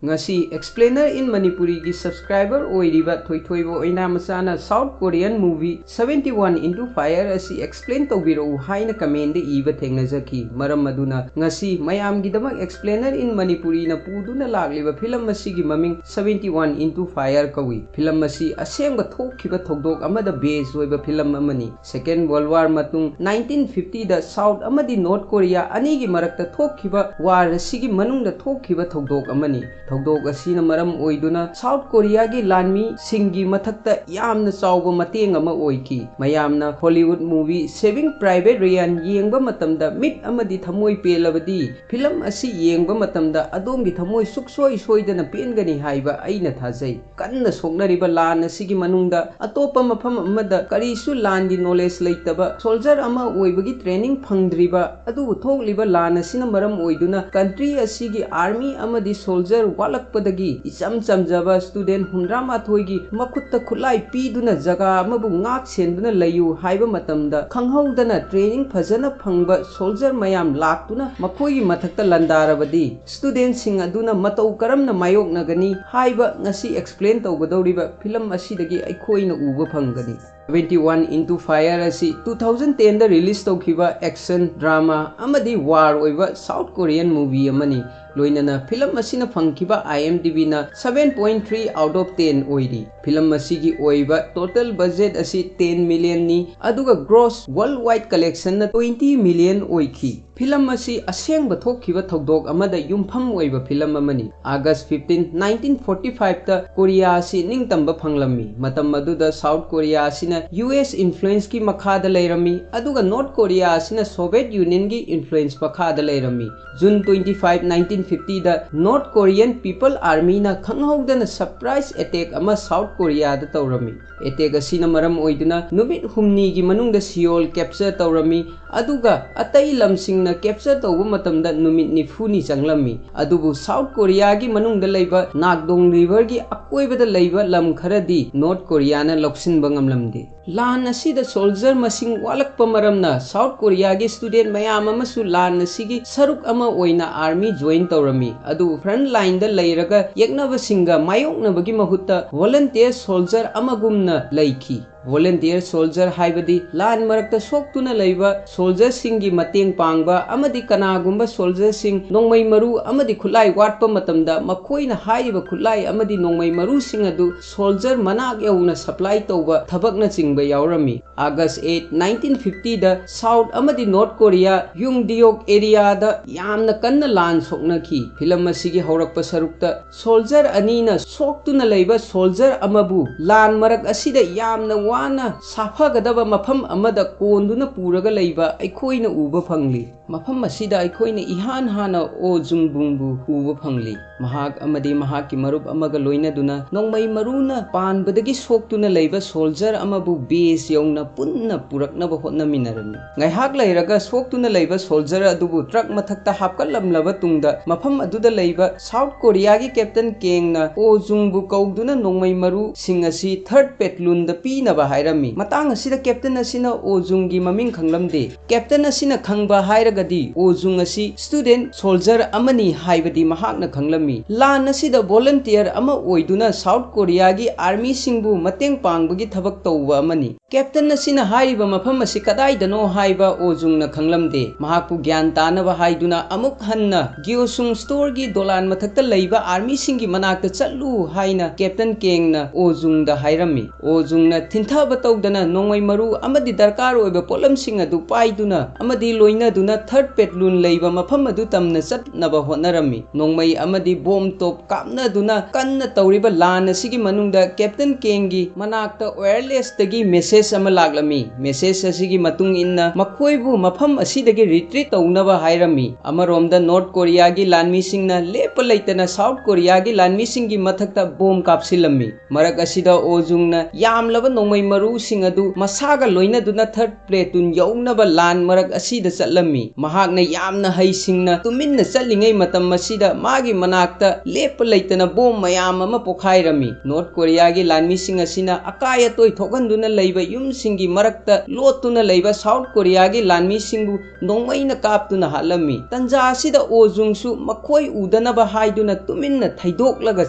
ngasi explainer in manipuri gi subscriber oiriba thoithoibo oina masana south korean movie 71 into fire asi explain tawbiro haina comment de iba thengnajaki maram maduna ngasi mayam gi damak explainer in manipuri na puduna lagliba film asi gi maming 71 into fire kawi film asi asengba thokkiba thogdok amada base oiba film amani second world war matung 1950 da south amadi north korea ani gi marakta thokkiba war asi gi manungda thokkiba thogdok amani थौदोक असीना मरम ओइदुना south Korea की लानमी सिंगी मथक्ता यामना चावबा मतेंग अमा ओइकी मयामना Hollywood movie Saving Private Ryan येंगबा मतमदा मिट अमदी थमोय पेलबदी फिल्म असि येंगबा मतमदा अदोंगी थमोय सुखसोय सोयदना पेनगनी हाइबा अइना थाजै कन्ना सोगनरिबा लान असिगी मनुंगदा अतोपा मफम अमदा करिसु लानगी नॉलेज लैतबा सोल्जर अमा ओइबगी ट्रेनिंग फंगद्रिबा अदु थोकलिबा लान असिना मरम ओइदुना कंट्री असिगी आर्मी अमदी सोल्जर वालकपदगी इचम चमजबा स्टूडेंट 108 गी मखुत्ता खुलाई पीदुना जगा अमबु ngak सेंदुना लयु हाइबा मतमदा खंगहौदना ट्रेनिंग फजना फंगबा सोल्जर मयाम लाक्तुना मखोगी मथक्ता लंदारबदी स्टूडेंट सिंग अदुना मतौ करमना मायोकनगनी हाइबा ngasi एक्सप्लेन तौगदौरिबा फिल्म असिदगी अखोइना उबा फंगनी 71 into fire asi 2010 da release taukiba action drama amadi war oiba south korean movie amani loinana film asina phangkiba IMDb na 7.3 out of 10 oiri film asigi oiba total budget asi 10 million ni aduga gross worldwide collection na 20 million oiki film asi asengba thokkiba thodok amada yumpham oiba film amani August 15 1945 ta korea asi ningtamba phanglammi matam aduda south korea asina US influence की मखादा Laramie अदुगा north Korea असिना Soviet union की influence मखादा Laramie जून 25 1950 दा north Korean people army ना खंगहौदना surprise attack अमा south Korea दा तौरमी attack असिना मरम ओइदुना नुमित हुमनी की मनुंगदा सियोल कैप्चर तौरमी अदुगा अतै लमसिंगना कैप्चर तौबा मतमदा नुमित निफुनी चंगलमी अदुबु साउथ कोरिया की मनुंगदा लैबा नागदोंग रिवर की अकोइबदा लैबा लम खरदी नॉर्थ कोरिया ना लौक्सिनबा ngamlamdi लान असिदा सोल्जर मसिंग वालकपा मरमना साउथ कोरिया की स्टूडेंट मयाम अमसु लान असिगी सरुक अमा ओइना आर्मी ज्वाइन तौरमी अदु फ्रंट लाइन दा लैरगा यक्नबसिंगा मायोकनबगी महुत्ता वॉलंटियर सोल्जर अमगुमना लैखी वॉलंटियर सोल्जर हाइबदी लान मरक्ता सोक्तुना लैबा सोल्जर सिंगी मतेंग पांगबा अमदी कनागुंबा सोल्जर सिंग नोंगमै मरु अमदी खुलाई वाटपा मतमदा मखोइना हाइबा खुलाई अमदी नोंगमै मरु सिंग अदु सोल्जर मनाक यौना सप्लाई तौबा थबकना चिंगबा यावरमी अगस्त 8 1950 दा साउथ अमदी नॉर्थ कोरिया युंगडियोक एरिया दा यामना कन्ना लान सोकनखी फिल्म असिगी हौरकपा सरुक्ता सोल्जर अनीना सोक्तुना लैबा सोल्जर अमबु लान मरक असिदा यामना वाना साफगदबा मफम अमदा कोंदुना पुरगा लैबा अखोइना उबा फंगली मफम असिदा अखोइना इहान हाना ओ जुंगबुंगबु उबा फंगली महाक अमदी महाक की मरुप अमगा लोइनादुना नोंगमै मरुना पानबदगी सोक्तुना लैबा सोल्जर अमबु बेस यौना पुन्ना पुरकनबा होटनमिनरमी ngaihak lairaga soktuna leiba soldier adubu truck mathakta hapkallamlaba tungda mafam aduda leiba south korea gi captain keng na o jungbu kauduna nongmai maru sing asi third platoon da pina ba hairami matang asida captain asina o jungi maming khanglamde captain asina khangba hairagadi o jung asi student soldier amani haibadi mahakna khanglami lan asida volunteer ama oiduna south korea gi army singbu mateng pangbagi thabak tawba amani captain asina haiba mafam asi kadai dano हाइबा ओजुंगना खंगलमदे महाकु ज्ञान तानबा हाइदुना अमुक हन्ना गियोसुंग store की दोलान मथक्ता लैबा army सिंगी मनाक्ता चल्लु हाइना captain केंगना ओजुंगदा हाइरमी ओजुंगना थिंथाबा तौदना नोंगमै मरु अमदि दरकार ओइबा pollen सिंग अदु पाइदुना अमदि लोइनादुना third पेट्लून लैबा मफम अदु तमना चटनबा होनरमी नोंगमै अमदि Baum top कापनादुना कन्ना तौरिबा लान असिगी मनुंगदा captain केंगी मनाक्ता wireless तगी message अमा लागलमी message असिगी मतुंग इन्ना मखोइबु मफम असिदगी retreat तौनबा हाइरमी अमरोमदा north Korea की लानमी सिंगना लेप लैतना साउथ कोरिया की लानमी सिंगी मथक्ता बॉम कापसिलम्मी मरक असिदा ओजुंगना यामलबा नोंगमै मरु सिंग अदु मसागा लोइनादुना थर्ड प्लेटून यौनबा लान मरक असिदा चलम्मी महाकना यामना हैसिंगना तुमिन्ना चलिङै मतम असिदा मागी मनाक्ता लेप लैतना बॉम मयाम अमा पोखाइरमी नॉर्थ कोरिया की लानमी सिंग असिना अकाय तोय थोगनदुना लैबा ꯌꯨꯝꯁꯤꯡꯒꯤ ꯃꯔꯛꯇ ꯂꯣꯠꯇꯨꯅ ꯂꯩꯕ ꯁꯥꯎꯠ ꯀꯣꯔꯤꯌꯥꯒꯤ ꯂꯥꯟꯃꯤꯁꯤꯡꯕꯨ ꯅꯣꯡꯃꯩꯅ ꯀꯥꯞꯇꯨꯅ ꯍꯥꯠꯂꯝꯃꯤ꯫ ꯇꯟꯖꯥ ꯑꯁꯤꯗ ꯑꯣꯖꯨꯡꯁꯨ ꯃꯈꯣꯏ ꯎꯗꯅꯕ ꯍꯥꯏꯗꯨꯅ ꯇꯨꯃꯤꯟꯅ ꯊꯩꯗꯣꯛꯂꯒ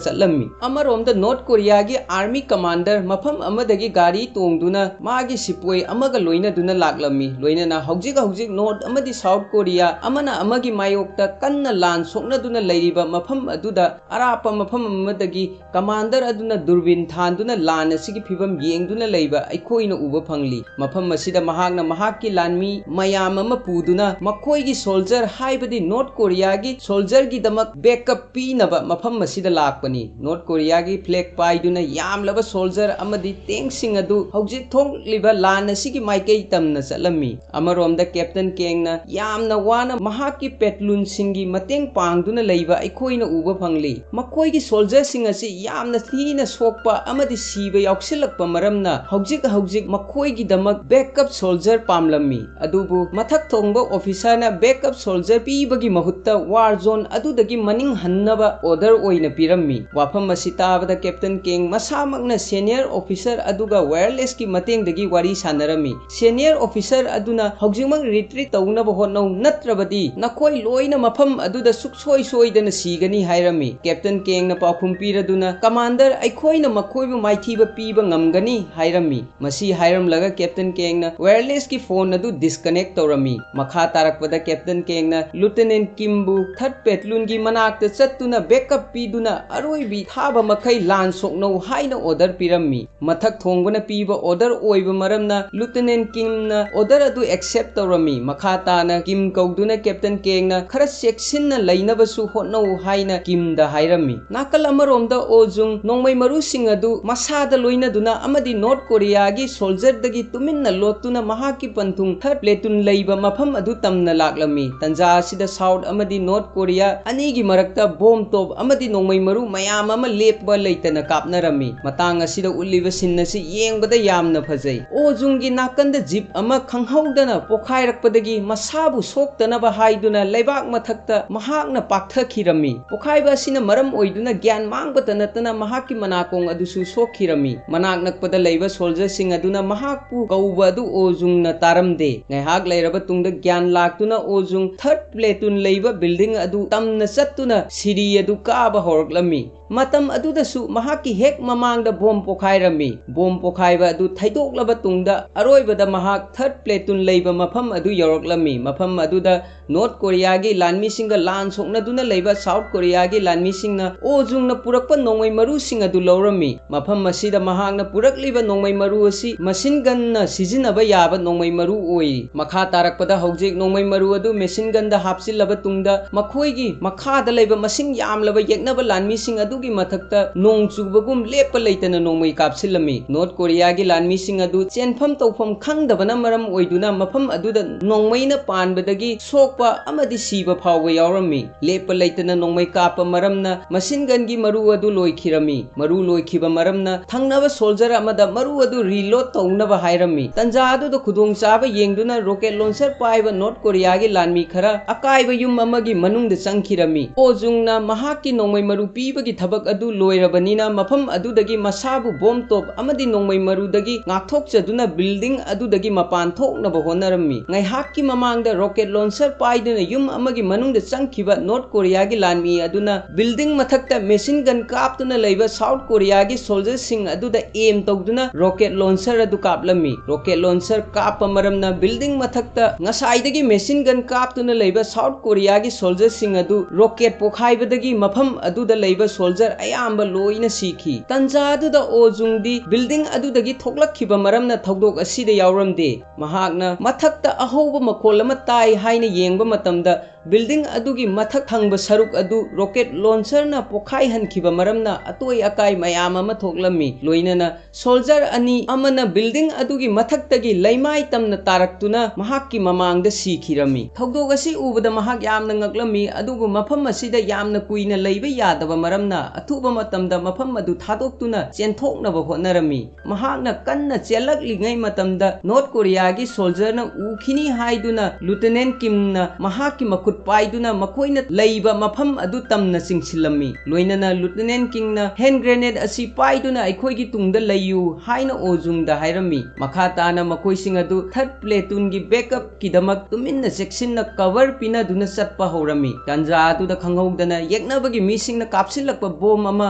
ꯆꯠꯂꯝꯃꯤ꯫ ꯑꯃꯔꯣꯝꯗ ꯅꯣꯔꯊ ꯀꯣꯔꯤꯌꯥꯒꯤ ꯑꯥꯔꯃꯤ ꯀꯃꯥꯟꯗꯔ ꯃꯐꯝ ꯑꯃꯗꯒꯤ ꯒꯥꯔꯤ ꯇꯣꯡꯗꯨꯅ ꯃꯥꯒꯤ ꯁꯤꯄꯣꯏ ꯑꯃꯒ ꯂꯣꯏꯅꯗꯨꯅ ꯂꯥꯛꯂꯝꯃꯤ꯫ ꯂꯣꯏꯅꯅ ꯍꯧꯖꯤꯛ ꯅꯣꯔꯊ ꯑꯃꯗꯤ ꯁꯥꯎꯠ ꯀꯣꯔꯤꯌꯥ ꯑꯃꯅ ꯑꯃꯒꯤ ꯃꯥꯌꯣꯛꯇ ꯀꯟꯅ ꯂꯥꯟ ꯁꯣꯛꯅꯗꯨꯅ ꯂꯩꯔꯤꯕ ꯃꯐꯝ ꯑꯗꯨꯗ ꯑꯔꯥꯞꯄ ꯃꯐꯝ ꯑꯃꯗꯒꯤ ꯀꯃꯥꯟꯗꯔ ꯑꯗꯨꯅ ꯗꯨꯔꯕꯤꯟ ꯊꯥꯟꯗꯨꯅ ꯂꯥꯟ ꯑꯁꯤꯒꯤ ꯐꯤꯚꯝ ꯌꯦꯡꯗꯨꯅ ꯂꯩꯕ ꯑꯩꯈꯣꯏꯅ ꯎꯕ ꯐꯪꯂꯤ꯫ ꯃꯐꯝ ꯑꯁꯤꯗ ꯃꯍꯥꯛꯅ ꯃꯍꯥꯛꯀꯤ ꯂꯥꯟꯃꯤ ꯃꯌꯥꯝ ꯑꯃ ꯄꯨꯗꯨꯅ ꯃꯈꯣꯏꯒꯤ ꯁꯣꯜꯖꯔ ꯍꯥꯏꯕꯗꯤ ꯅꯣꯔꯊ ꯀꯣꯔꯤꯌꯥꯒꯤ ꯁꯣꯜꯖꯔꯒꯤꯗꯃꯛ ꯕꯦꯛꯑꯞ ꯄꯤꯅꯕ ꯃꯐꯝ ꯑꯁꯤꯗ ꯂꯥꯛꯄꯅꯤ꯫ ꯅꯣꯔꯊ ꯀꯣꯔꯤꯌꯥꯒꯤ ꯐ꯭ꯂꯦꯒ ꯄꯥꯏꯗꯨꯅ ꯌꯥꯝꯂꯕ ꯁꯣꯜꯖꯔ ꯑꯃꯗꯤ ꯇꯦꯡꯁꯤꯡ ꯑꯗꯨ ꯍꯧꯖꯤꯛ ꯊꯣꯛꯂꯤꯕ ꯂꯥꯟ ꯑꯁꯤꯒꯤ ꯃꯥꯏꯀꯩ ꯇꯝꯅ ꯆꯠꯂꯝꯃꯤ꯫ ꯑꯃꯔꯣꯝꯗ ꯀꯦꯞꯇꯟ ꯀꯦꯡꯅ ꯌꯥꯝꯅ ꯋꯥꯅ ꯃꯍꯥꯛꯀꯤ ꯄꯦꯠꯂꯨꯟꯁꯤꯡꯒꯤ ꯃꯇꯦꯡ ꯄꯥꯡꯗꯨꯅ ꯂꯩꯕ ꯑꯩꯈꯣꯏꯅ ꯎꯕ ꯐꯪꯂꯤ꯫ ꯃꯈꯣꯏꯒꯤ ꯁꯣꯜꯖꯔꯁꯤꯡ ꯑꯁꯤ ꯌꯥꯝꯅ ꯊꯤꯅ ꯁꯣꯛꯄ ꯑꯃꯗꯤ ꯁꯤꯕ ꯌꯥꯎꯁꯤꯜꯂꯛꯄ ꯃꯔꯝꯅ ꯍꯧꯖꯤꯛ ꯃꯈꯣꯏꯒꯤꯗꯃꯛ ꯕꯦꯛꯑꯞ ꯁꯣꯜꯖꯔ ꯄꯥꯝꯂꯝꯃꯤ꯫ ꯑꯗꯨꯕꯨ ꯃꯊꯛ ꯊꯣꯡꯕ ꯑꯣꯐꯤꯁꯔꯅ ꯕꯦꯛꯑꯞ ꯁꯣꯜꯖꯔ ꯄꯤꯕꯒꯤ ꯃꯍꯨꯠꯇ ꯋꯥꯔ ꯖꯣꯟ ꯑꯗꯨꯗꯒꯤ ꯃꯅꯤꯡ ꯍꯟꯅꯕ ꯑꯣꯔꯗꯔ ꯑꯣꯏꯅ ꯄꯤꯔꯝꯃꯤ꯫ ꯋꯥꯐꯝ ꯑꯁꯤ ꯇꯥꯕꯗ ꯀꯦꯞꯇꯟ ꯀꯦꯡ ꯃꯁꯥꯃꯛꯅ ꯁꯦꯅꯤꯌꯔ ꯑꯣꯐꯤꯁꯔ ꯑꯗꯨꯒ ꯋꯥꯌꯔꯂꯦꯁꯀꯤ ꯃꯇꯦꯡꯗꯒꯤ ꯋꯥꯔꯤ ꯁꯥꯅꯔꯝꯃꯤ꯫ ꯁꯦꯅꯤꯌꯔ ꯑꯣꯐꯤꯁꯔ ꯑꯗꯨꯅ ꯍꯧꯖꯤꯛꯃꯛ ꯔꯤꯇ꯭ꯔꯤꯠ ꯇꯧꯅꯕ ꯍꯣꯠꯅꯧ ꯅꯠꯇ꯭ꯔꯕꯗꯤ ꯅꯈꯣꯏ ꯂꯣꯏꯅ ꯃꯐꯝ ꯑꯗꯨꯗ ꯁꯨꯛꯁꯣꯏ ꯁꯣꯏꯗꯅ ꯁꯤꯒꯅꯤ ꯍꯥꯏꯔꯝꯃꯤ꯫ ꯀꯦꯞꯇꯟ ꯀꯦꯡꯅ ꯄꯥꯎꯈꯨꯝ ꯄꯤꯔꯗꯨꯅ ꯀꯃꯥꯟꯗꯔ ꯑꯩꯈꯣꯏꯅ ꯃꯈꯣꯏꯕꯨ ꯃꯥꯏꯊꯤꯕ ꯄꯤꯕ ꯉꯝꯒꯅꯤ ꯍꯥꯏꯔꯝꯃꯤ꯫ ꯃꯁꯤ ꯍꯥꯏꯔꯝꯂꯒ ꯀꯦꯞꯇꯟ ꯀꯦꯡꯅ ꯋꯥꯌꯔꯂꯦꯁꯀꯤ ꯐꯣꯟ ꯑꯗꯨ ꯗꯤꯁꯀꯅꯦꯛ ꯇꯧꯔꯝꯃꯤ꯫ ꯃꯈꯥ ꯇꯥꯔꯛꯄꯗ ꯀꯦꯞꯇꯟ ꯀꯦꯡꯅ ꯂꯨꯇꯦꯅꯦꯟꯠ ꯀꯤꯝꯕꯨ ꯊꯔꯗ ꯄꯦꯠꯂꯨꯟꯒꯤ ꯃꯅꯥꯛꯇ ꯆꯠꯇꯨꯅ ꯕꯦꯛꯑꯞ ꯄꯤꯗꯨꯅ ꯑꯔꯣꯏꯕꯤ ꯊꯥꯕ ꯃꯈꯩ ꯂꯥꯟ ꯁꯣꯛꯅꯧ ꯍꯥꯏꯅ ꯑꯣꯔꯗꯔ ꯄꯤꯔꯝꯃꯤ꯫ ꯃꯊꯛ ꯊꯣꯡꯕꯅ ꯄꯤꯕ ꯑꯣꯔꯗꯔ ꯑꯣꯏꯕ ꯃꯔꯝꯅ ꯂꯨꯇꯦꯅꯦꯟꯠ ꯀꯤꯝꯅ ꯑꯣꯔꯗꯔ ꯑꯗꯨ ꯑꯦꯛꯁꯦꯞ ꯇꯧꯔꯝꯃꯤ꯫ ꯃꯈꯥ ꯇꯥꯅ ꯀꯤꯝ ꯀꯧꯗꯨꯅ ꯀꯦꯞꯇꯟ ꯀꯦꯡꯅ ꯈꯔ ꯆꯦꯛꯁꯤꯟꯅ ꯂꯩꯅꯕꯁꯨ ꯍꯣꯠꯅꯧ ꯍꯥꯏꯅ ꯀꯤꯝꯗ ꯍꯥꯏꯔꯝꯃꯤ꯫ ꯅꯥꯀꯜ ꯑꯃꯔꯣꯝꯗ ꯑꯣꯖꯨꯡ ꯅꯣꯡꯃꯩ ꯃꯔꯨꯁꯤꯡ ꯑꯗꯨ ꯃꯁꯥꯗ ꯂꯣꯏꯅꯗꯨꯅ ꯑꯃꯗꯤ ꯅꯣꯔꯊ ꯀꯣꯔꯤꯌꯥꯒꯤ ꯁꯣꯜꯖꯔꯗꯒꯤ ꯇꯨꯃꯤꯟꯅ ꯂꯣꯠꯇꯨꯅ ꯃꯍꯥꯛꯀꯤ ꯄꯟꯊꯨꯡ ꯊꯔꯗ ꯄ꯭ꯂꯦꯇꯨꯟ ꯂꯩꯕ ꯃꯐꯝ ꯑꯗꯨ ꯇꯝꯅ ꯂꯥꯛꯂꯝꯃꯤ꯫ ꯇꯟꯖꯥ ꯑꯁꯤꯗ ꯁꯥꯎꯠ ꯑꯃꯗꯤ ꯅꯣꯔꯊ ꯀꯣꯔꯤꯌꯥ ꯑꯅꯤꯒꯤ ꯃꯔꯛꯇ ꯕꯣꯝ ꯇꯣꯞ ꯑꯃꯗꯤ ꯅꯣꯡꯃꯩ ꯃꯔꯨ ꯃꯌꯥꯝ ꯑꯃ ꯂꯦꯞꯄ ꯂꯩꯇꯅ ꯀꯥꯞꯅꯔꯝꯃꯤ꯫ ꯃꯇꯥꯡ ꯑꯁꯤꯗ ꯎꯠꯂꯤꯕ ꯁꯤꯟ ꯑꯁꯤ ꯌꯦꯡꯕꯗ ꯌꯥꯝꯅ ꯐꯖꯩ꯫ ꯑꯣꯖꯨꯡꯒꯤ ꯅꯥꯀꯟꯗ ꯖꯤꯞ ꯑꯃ ꯈꯪꯍꯧꯗꯅ ꯄꯣꯈꯥꯏꯔꯛꯄꯗꯒꯤ ꯃꯁꯥꯕꯨ ꯁꯣꯛꯇꯅꯕ ꯍꯥꯏꯗꯨꯅ ꯂꯩꯕꯥꯛ ꯃꯊꯛꯇ ꯃꯍꯥꯛꯅ ꯄꯥꯛꯊꯈꯤꯔꯝꯃꯤ꯫ ꯄꯣꯈꯥꯏꯕ ꯑꯁꯤꯅ ꯃꯔꯝ ꯑꯣꯏꯗꯨꯅ ꯒ꯭ꯌꯥꯟ ꯃꯥꯡꯕꯇ ꯅꯠꯇꯅ ꯃꯍꯥꯛꯀꯤ ꯃꯅꯥꯀꯣꯡ ꯑꯗꯨꯁꯨ ꯁꯣꯛꯈꯤꯔꯝꯃꯤ꯫ ꯃꯅꯥꯛ ꯅꯛꯄꯗ ꯂꯩꯕ ꯁꯣꯜꯖꯔꯁꯤꯡ ꯑꯗꯨꯅ ꯃꯍꯥꯛꯄꯨ ꯀꯧꯕ ꯑꯗꯨ ꯑꯣꯖꯨꯡꯅ ꯇꯥꯔꯝꯗꯦ꯫ ꯉꯥꯏꯍꯥꯛ ꯂꯩꯔꯕ ꯇꯨꯡꯗ ꯒ꯭ꯌꯥꯟ ꯂꯥꯛꯇꯨꯅ ꯑꯣꯖꯨꯡ ꯊꯔꯗ ꯄ꯭ꯂꯦꯇꯨꯟ ꯂꯩꯕ ꯕꯤꯜꯗꯤꯡ ꯑꯗꯨ ꯇꯝꯅ ꯆꯠꯇꯨꯅ ꯁꯤꯔꯤ ꯑꯗꯨ ꯀꯥꯕ ꯍꯧꯔꯛꯂꯝꯃꯤ꯫ ꯃꯇꯝ ꯑꯗꯨꯗꯁꯨ ꯃꯍꯥꯛꯀꯤ ꯍꯦꯛ ꯃꯃꯥꯡꯗ ꯕꯣꯝ ꯄꯣꯈꯥꯏꯔꯝꯃꯤ꯫ ꯕꯣꯝ ꯄꯣꯈꯥꯏꯕ ꯑꯗꯨ ꯊꯩꯗꯣꯛꯂꯕ ꯇꯨꯡꯗ ꯑꯔꯣꯏꯕꯗ ꯃꯍꯥꯛ ꯊꯔꯗ ꯄ꯭ꯂꯦꯇꯨꯟ ꯂꯩꯕ ꯃꯐꯝ ꯑꯗꯨ ꯌꯧꯔꯛꯂꯝꯃꯤ꯫ ꯃꯐꯝ ꯑꯗꯨꯗ ꯅꯣꯔꯊ ꯀꯣꯔꯤꯌꯥꯒꯤ ꯂꯥꯟꯃꯤꯁꯤꯡꯒ ꯂꯥꯟ ꯁꯣꯛꯅꯗꯨꯅ ꯂꯩꯕ ꯁꯥꯎꯠ ꯀꯣꯔꯤꯌꯥꯒꯤ ꯂꯥꯟꯃꯤꯁꯤꯡꯅ ꯑꯣꯖꯨꯡꯅ ꯄꯨꯔꯛꯄ ꯅꯣꯡꯃꯩ ꯃꯔꯨꯁꯤꯡ ꯑꯗꯨ ꯂꯧꯔꯝꯃꯤ꯫ ꯃꯐꯝ ꯑꯁꯤꯗ ꯃꯍꯥꯛꯅ ꯄꯨꯔꯛꯂꯤꯕ ꯅꯣꯡꯃꯩ ꯃꯔꯨ ꯑꯁꯤ ꯃꯦꯁꯤꯟ ꯒꯟꯅ ꯁꯤꯖꯤꯟꯅꯕ ꯌꯥꯕ ꯅꯣꯡꯃꯩ ꯃꯔꯨ ꯑꯣꯏꯔꯤ꯫ ꯃꯈꯥ ꯇꯥꯔꯛꯄꯗ ꯍꯧꯖꯤꯛ ꯅꯣꯡꯃꯩ ꯃꯔꯨ ꯑꯗꯨ ꯃꯦꯁꯤꯟ ꯒꯟꯗ ꯍꯥꯞꯆꯤꯜꯂꯕ ꯇꯨꯡꯗ ꯃꯈꯣꯏꯒꯤ ꯃꯈꯥꯗ ꯂꯩꯕ ꯃꯁꯤꯡ ꯌꯥꯝꯂꯕ ꯌꯦꯛꯅꯕ ꯂꯥꯟꯃꯤꯁꯤꯡ ꯑꯗꯨꯒꯤ ꯃꯊꯛꯇ ꯅꯣꯡ ꯆꯨꯕꯒꯨꯝ ꯂꯦꯞꯄ ꯂꯩꯇꯅ ꯅꯣꯡꯃꯩ ꯀꯥꯞꯁꯤꯜꯂꯝꯃꯤ꯫ ꯅꯣꯔꯊ ꯀꯣꯔꯤꯌꯥꯒꯤ ꯂꯥꯟꯃꯤꯁꯤꯡ ꯑꯗꯨ ꯆꯦꯟꯐꯝ ꯇꯧꯐꯝ ꯈꯪꯗꯕꯅ ꯃꯔꯝ ꯑꯣꯏꯗꯨꯅ ꯃꯐꯝ ꯑꯗꯨꯗ ꯅꯣꯡꯃꯩꯅ ꯄꯥꯟꯕꯗꯒꯤ ꯁꯣꯛꯄ ꯑꯃꯗꯤ ꯁꯤꯕ ꯐꯥꯎꯕ ꯌꯥꯎꯔꯝꯃꯤ꯫ ꯂꯦꯞꯄ ꯂꯩꯇꯅ ꯅꯣꯡꯃꯩ ꯀꯥꯞꯄ ꯃꯔꯝꯅ ꯃꯁꯤꯟ ꯒꯟꯒꯤ ꯃꯔꯨ ꯑꯗꯨ ꯂꯣꯏꯈꯤꯔꯝꯃꯤ꯫ ꯃꯔꯨ ꯂꯣꯏꯈꯤꯕ ꯃꯔꯝꯅ ꯊꯪꯅꯕ ꯁꯣꯜꯖꯔ ꯑꯃꯗ ꯃꯔꯨ ꯑꯗꯨ ꯔꯤꯂꯣꯗ ꯇꯧꯅꯕ ꯍꯥꯏꯔꯝꯃꯤ꯫ ꯇꯟꯖꯥ ꯑꯗꯨꯗ ꯈꯨꯗꯣꯡꯆꯥꯕ ꯌꯦꯡꯗꯨꯅ ꯔꯣꯀꯦꯠ ꯂꯣꯟꯆꯔ ꯄꯥꯏꯕ ꯅꯣꯔꯊ ꯀꯣꯔꯤꯌꯥꯒꯤ ꯂꯥꯟꯃꯤ ꯈꯔ ꯑꯀꯥꯏꯕ ꯌꯨꯝ ꯑꯃꯒꯤ ꯃꯅꯨꯡꯗ ꯆꯪꯈꯤꯔꯝꯃꯤ꯫ ꯑꯣꯖꯨꯡꯅ ꯃꯍꯥꯛꯀꯤ ꯅꯣꯡꯃꯩ ꯃꯔꯨ ꯄꯤꯕꯒꯤ ꯊꯕꯛ ꯑꯗꯨ ꯂꯣꯏꯔꯕꯅꯤꯅ ꯃꯐꯝ ꯑꯗꯨꯗꯒꯤ ꯃꯁꯥꯕꯨ ꯕꯣꯝ ꯇꯣꯞ ꯑꯃꯗꯤ ꯅꯣꯡꯃꯩ ꯃꯔꯨꯗꯒꯤ ꯉꯥꯛꯊꯣꯛꯆꯗꯨꯅ ꯕꯤꯜꯗꯤꯡ ꯑꯗꯨꯗꯒꯤ ꯃꯄꯥꯟ ꯊꯣꯛꯅꯕ ꯍꯣꯠꯅꯔꯝꯃꯤ꯫ ꯉꯥꯏꯍꯥꯛꯀꯤ ꯃꯃꯥꯡꯗ ꯔꯣꯀꯦꯠ ꯂꯣꯟꯆꯔ ꯄꯥꯏꯗꯨꯅ ꯌꯨꯝ ꯑꯃꯒꯤ ꯃꯅꯨꯡꯗ ꯆꯪꯈꯤꯕ ꯅꯣꯔꯊ ꯀꯣꯔꯤꯌꯥꯒꯤ ꯂꯥꯟꯃꯤ ꯑꯗꯨꯅ ꯕꯤꯜꯗꯤꯡ ꯃꯊꯛꯇ ꯃꯦꯁꯤꯟ ꯒꯟ ꯀꯥꯞꯇꯨꯅ ꯂꯩꯕ ꯁꯥꯎꯠ ꯀꯣꯔꯤꯌꯥꯒꯤ ꯁꯣꯜꯖꯔꯁꯤꯡ ꯑꯗꯨꯗ ꯑꯦꯝ ꯇꯧꯗꯨꯅ ꯔꯣꯀꯦꯠ ꯂꯣꯟꯆꯔ ꯑꯗꯨ ꯀꯥꯞꯂꯝꯃꯤ꯫ ꯔꯣꯀꯦꯠ ꯂꯣꯟꯆꯔ ꯀꯥꯞꯄ ꯃꯔꯝꯅ ꯕꯤꯜꯗꯤꯡ ꯃꯊꯛꯇ ꯉꯁꯥꯏꯗꯒꯤ ꯃꯦꯁꯤꯟ ꯒꯟ ꯀꯥꯞꯇꯨꯅ ꯂꯩꯕ ꯁꯥꯎꯠ ꯀꯣꯔꯤꯌꯥꯒꯤ ꯁꯣꯜꯖꯔꯁꯤꯡ ꯑꯗꯨ ꯔꯣꯀꯦꯠ ꯄꯣꯈꯥꯏꯕꯗꯒꯤ ꯃꯐꯝ ꯑꯗꯨꯗ ꯂꯩꯕ ꯁꯣꯜꯖꯔ ꯑꯌꯥꯝꯕ ꯂꯣꯏꯅ ꯁꯤꯈꯤ꯫ ꯇꯟꯖꯥ ꯑꯗꯨꯗ ꯑꯣꯖꯨꯡꯗꯤ ꯕꯤꯜꯗꯤꯡ ꯑꯗꯨꯗꯒꯤ ꯊꯣꯛꯂꯛꯈꯤꯕ ꯃꯔꯝꯅ ꯊꯧꯗꯣꯛ ꯑꯁꯤꯗ ꯌꯥꯎꯔꯝꯗꯦ꯫ ꯃꯍꯥꯛꯅ ꯃꯊꯛꯇ ꯑꯍꯧꯕ ꯃꯈꯣꯜ ꯑꯃ ꯇꯥꯏ ꯍꯥꯏꯅ ꯌꯦꯡꯕ ꯃꯇꯝꯗ ꯕꯤꯜꯗꯤꯡ ꯑꯗꯨꯒꯤ ꯃꯊꯛ ꯊꯪꯕ ꯁꯔꯨꯛ ꯑꯗꯨ ꯔꯣꯀꯦꯠ ꯂꯣꯟꯆꯔꯅ ꯄꯣꯈꯥꯏꯍꯟꯈꯤꯕ ꯃꯔꯝꯅ ꯑꯇꯣꯏ ꯑꯀꯥꯏ ꯃꯌꯥꯝ ꯑꯃ ꯊꯣꯛꯂꯝꯃꯤ꯫ ꯂꯣꯏꯅꯅ ꯁꯣꯜꯖꯔ ꯑꯅꯤ ꯑꯃꯅ ꯕꯤꯜꯗꯤꯡ ꯑꯗꯨꯒꯤ ꯃꯊꯛꯇꯒꯤ ꯂꯩꯃꯥꯏ ꯇꯝꯅ ꯇꯥꯔꯛꯇꯨꯅ ꯃꯍꯥꯛꯀꯤ ꯃꯃꯥꯡꯗ ꯁꯤꯈꯤꯔꯝꯃꯤ꯫ ꯊꯧꯗꯣꯛ ꯑꯁꯤ ꯎꯕꯗ ꯃꯍꯥꯛ ꯌꯥꯝꯅ ꯉꯛꯂꯝꯃꯤ꯫ ꯑꯗꯨꯕꯨ ꯃꯐꯝ ꯑꯁꯤꯗ ꯌꯥꯝꯅ ꯀꯨꯏꯅ ꯂꯩꯕ ꯌꯥꯗꯕ ꯃꯔꯝꯅ ꯑꯊꯨꯕ ꯃꯇꯝꯗ ꯃꯐꯝ ꯑꯗꯨ ꯊꯥꯗꯣꯛꯇꯨꯅ ꯆꯦꯟꯊꯣꯛꯅꯕ ꯍꯣꯠꯅꯔꯝꯃꯤ꯫ ꯃꯍꯥꯛꯅ ꯀꯟꯅ ꯆꯦꯜꯂꯛꯂꯤꯉꯩ ꯃꯇꯝꯗ ꯅꯣꯔꯊ ꯀꯣꯔꯤꯌꯥꯒꯤ ꯁꯣꯜꯖꯔꯅ ꯎꯈꯤꯅꯤ ꯍꯥꯏꯗꯨꯅ ꯂꯨꯇꯦꯅꯦꯟꯠ ꯀꯤꯝꯅ ꯃꯍꯥꯛꯀꯤ ꯃꯈꯨꯠ ꯃꯈꯨꯠ ꯄꯥꯏꯗꯨꯅ ꯃꯈꯣꯏꯅ ꯂꯩꯕ ꯃꯐꯝ ꯑꯗꯨ ꯇꯝꯅ ꯆꯤꯡꯁꯤꯜꯂꯝꯃꯤ ꯂꯣꯏꯅꯅ ꯂꯨꯇꯦꯅꯦꯟꯠ ꯀꯤꯡꯅ ꯍꯦꯟ ꯒ꯭ꯔꯦꯅꯦꯗ ꯑꯁꯤ ꯄꯥꯏꯗꯨꯅ ꯑꯩꯈꯣꯏꯒꯤ ꯇꯨꯡꯗ ꯂꯩꯌꯨ ꯍꯥꯏꯅ ꯑꯣꯖꯨꯡꯗ ꯍꯥꯏꯔꯝꯃꯤ ꯃꯈꯥ ꯇꯥꯅ ꯃꯈꯣꯏꯁꯤꯡ ꯑꯗꯨ ꯊꯔꯗ ꯄ꯭ꯂꯦꯇꯨꯟꯒꯤ ꯕꯦꯛꯑꯞꯀꯤꯗꯃꯛ ꯇꯨꯃꯤꯟꯅ ꯆꯦꯛꯁꯤꯟꯅ ꯀꯚꯔ ꯄꯤꯅꯗꯨꯅ ꯆꯠꯄ ꯍꯧꯔꯝꯃꯤ ꯇꯥꯟꯖꯥ ꯑꯗꯨꯗ ꯈꯪꯍꯧꯗꯅ ꯌꯦꯛꯅꯕꯒꯤ ꯃꯤꯁꯤꯡꯅ ꯀꯥꯞꯁꯤꯜꯂꯛꯄ ꯕꯣꯝ ꯑꯃ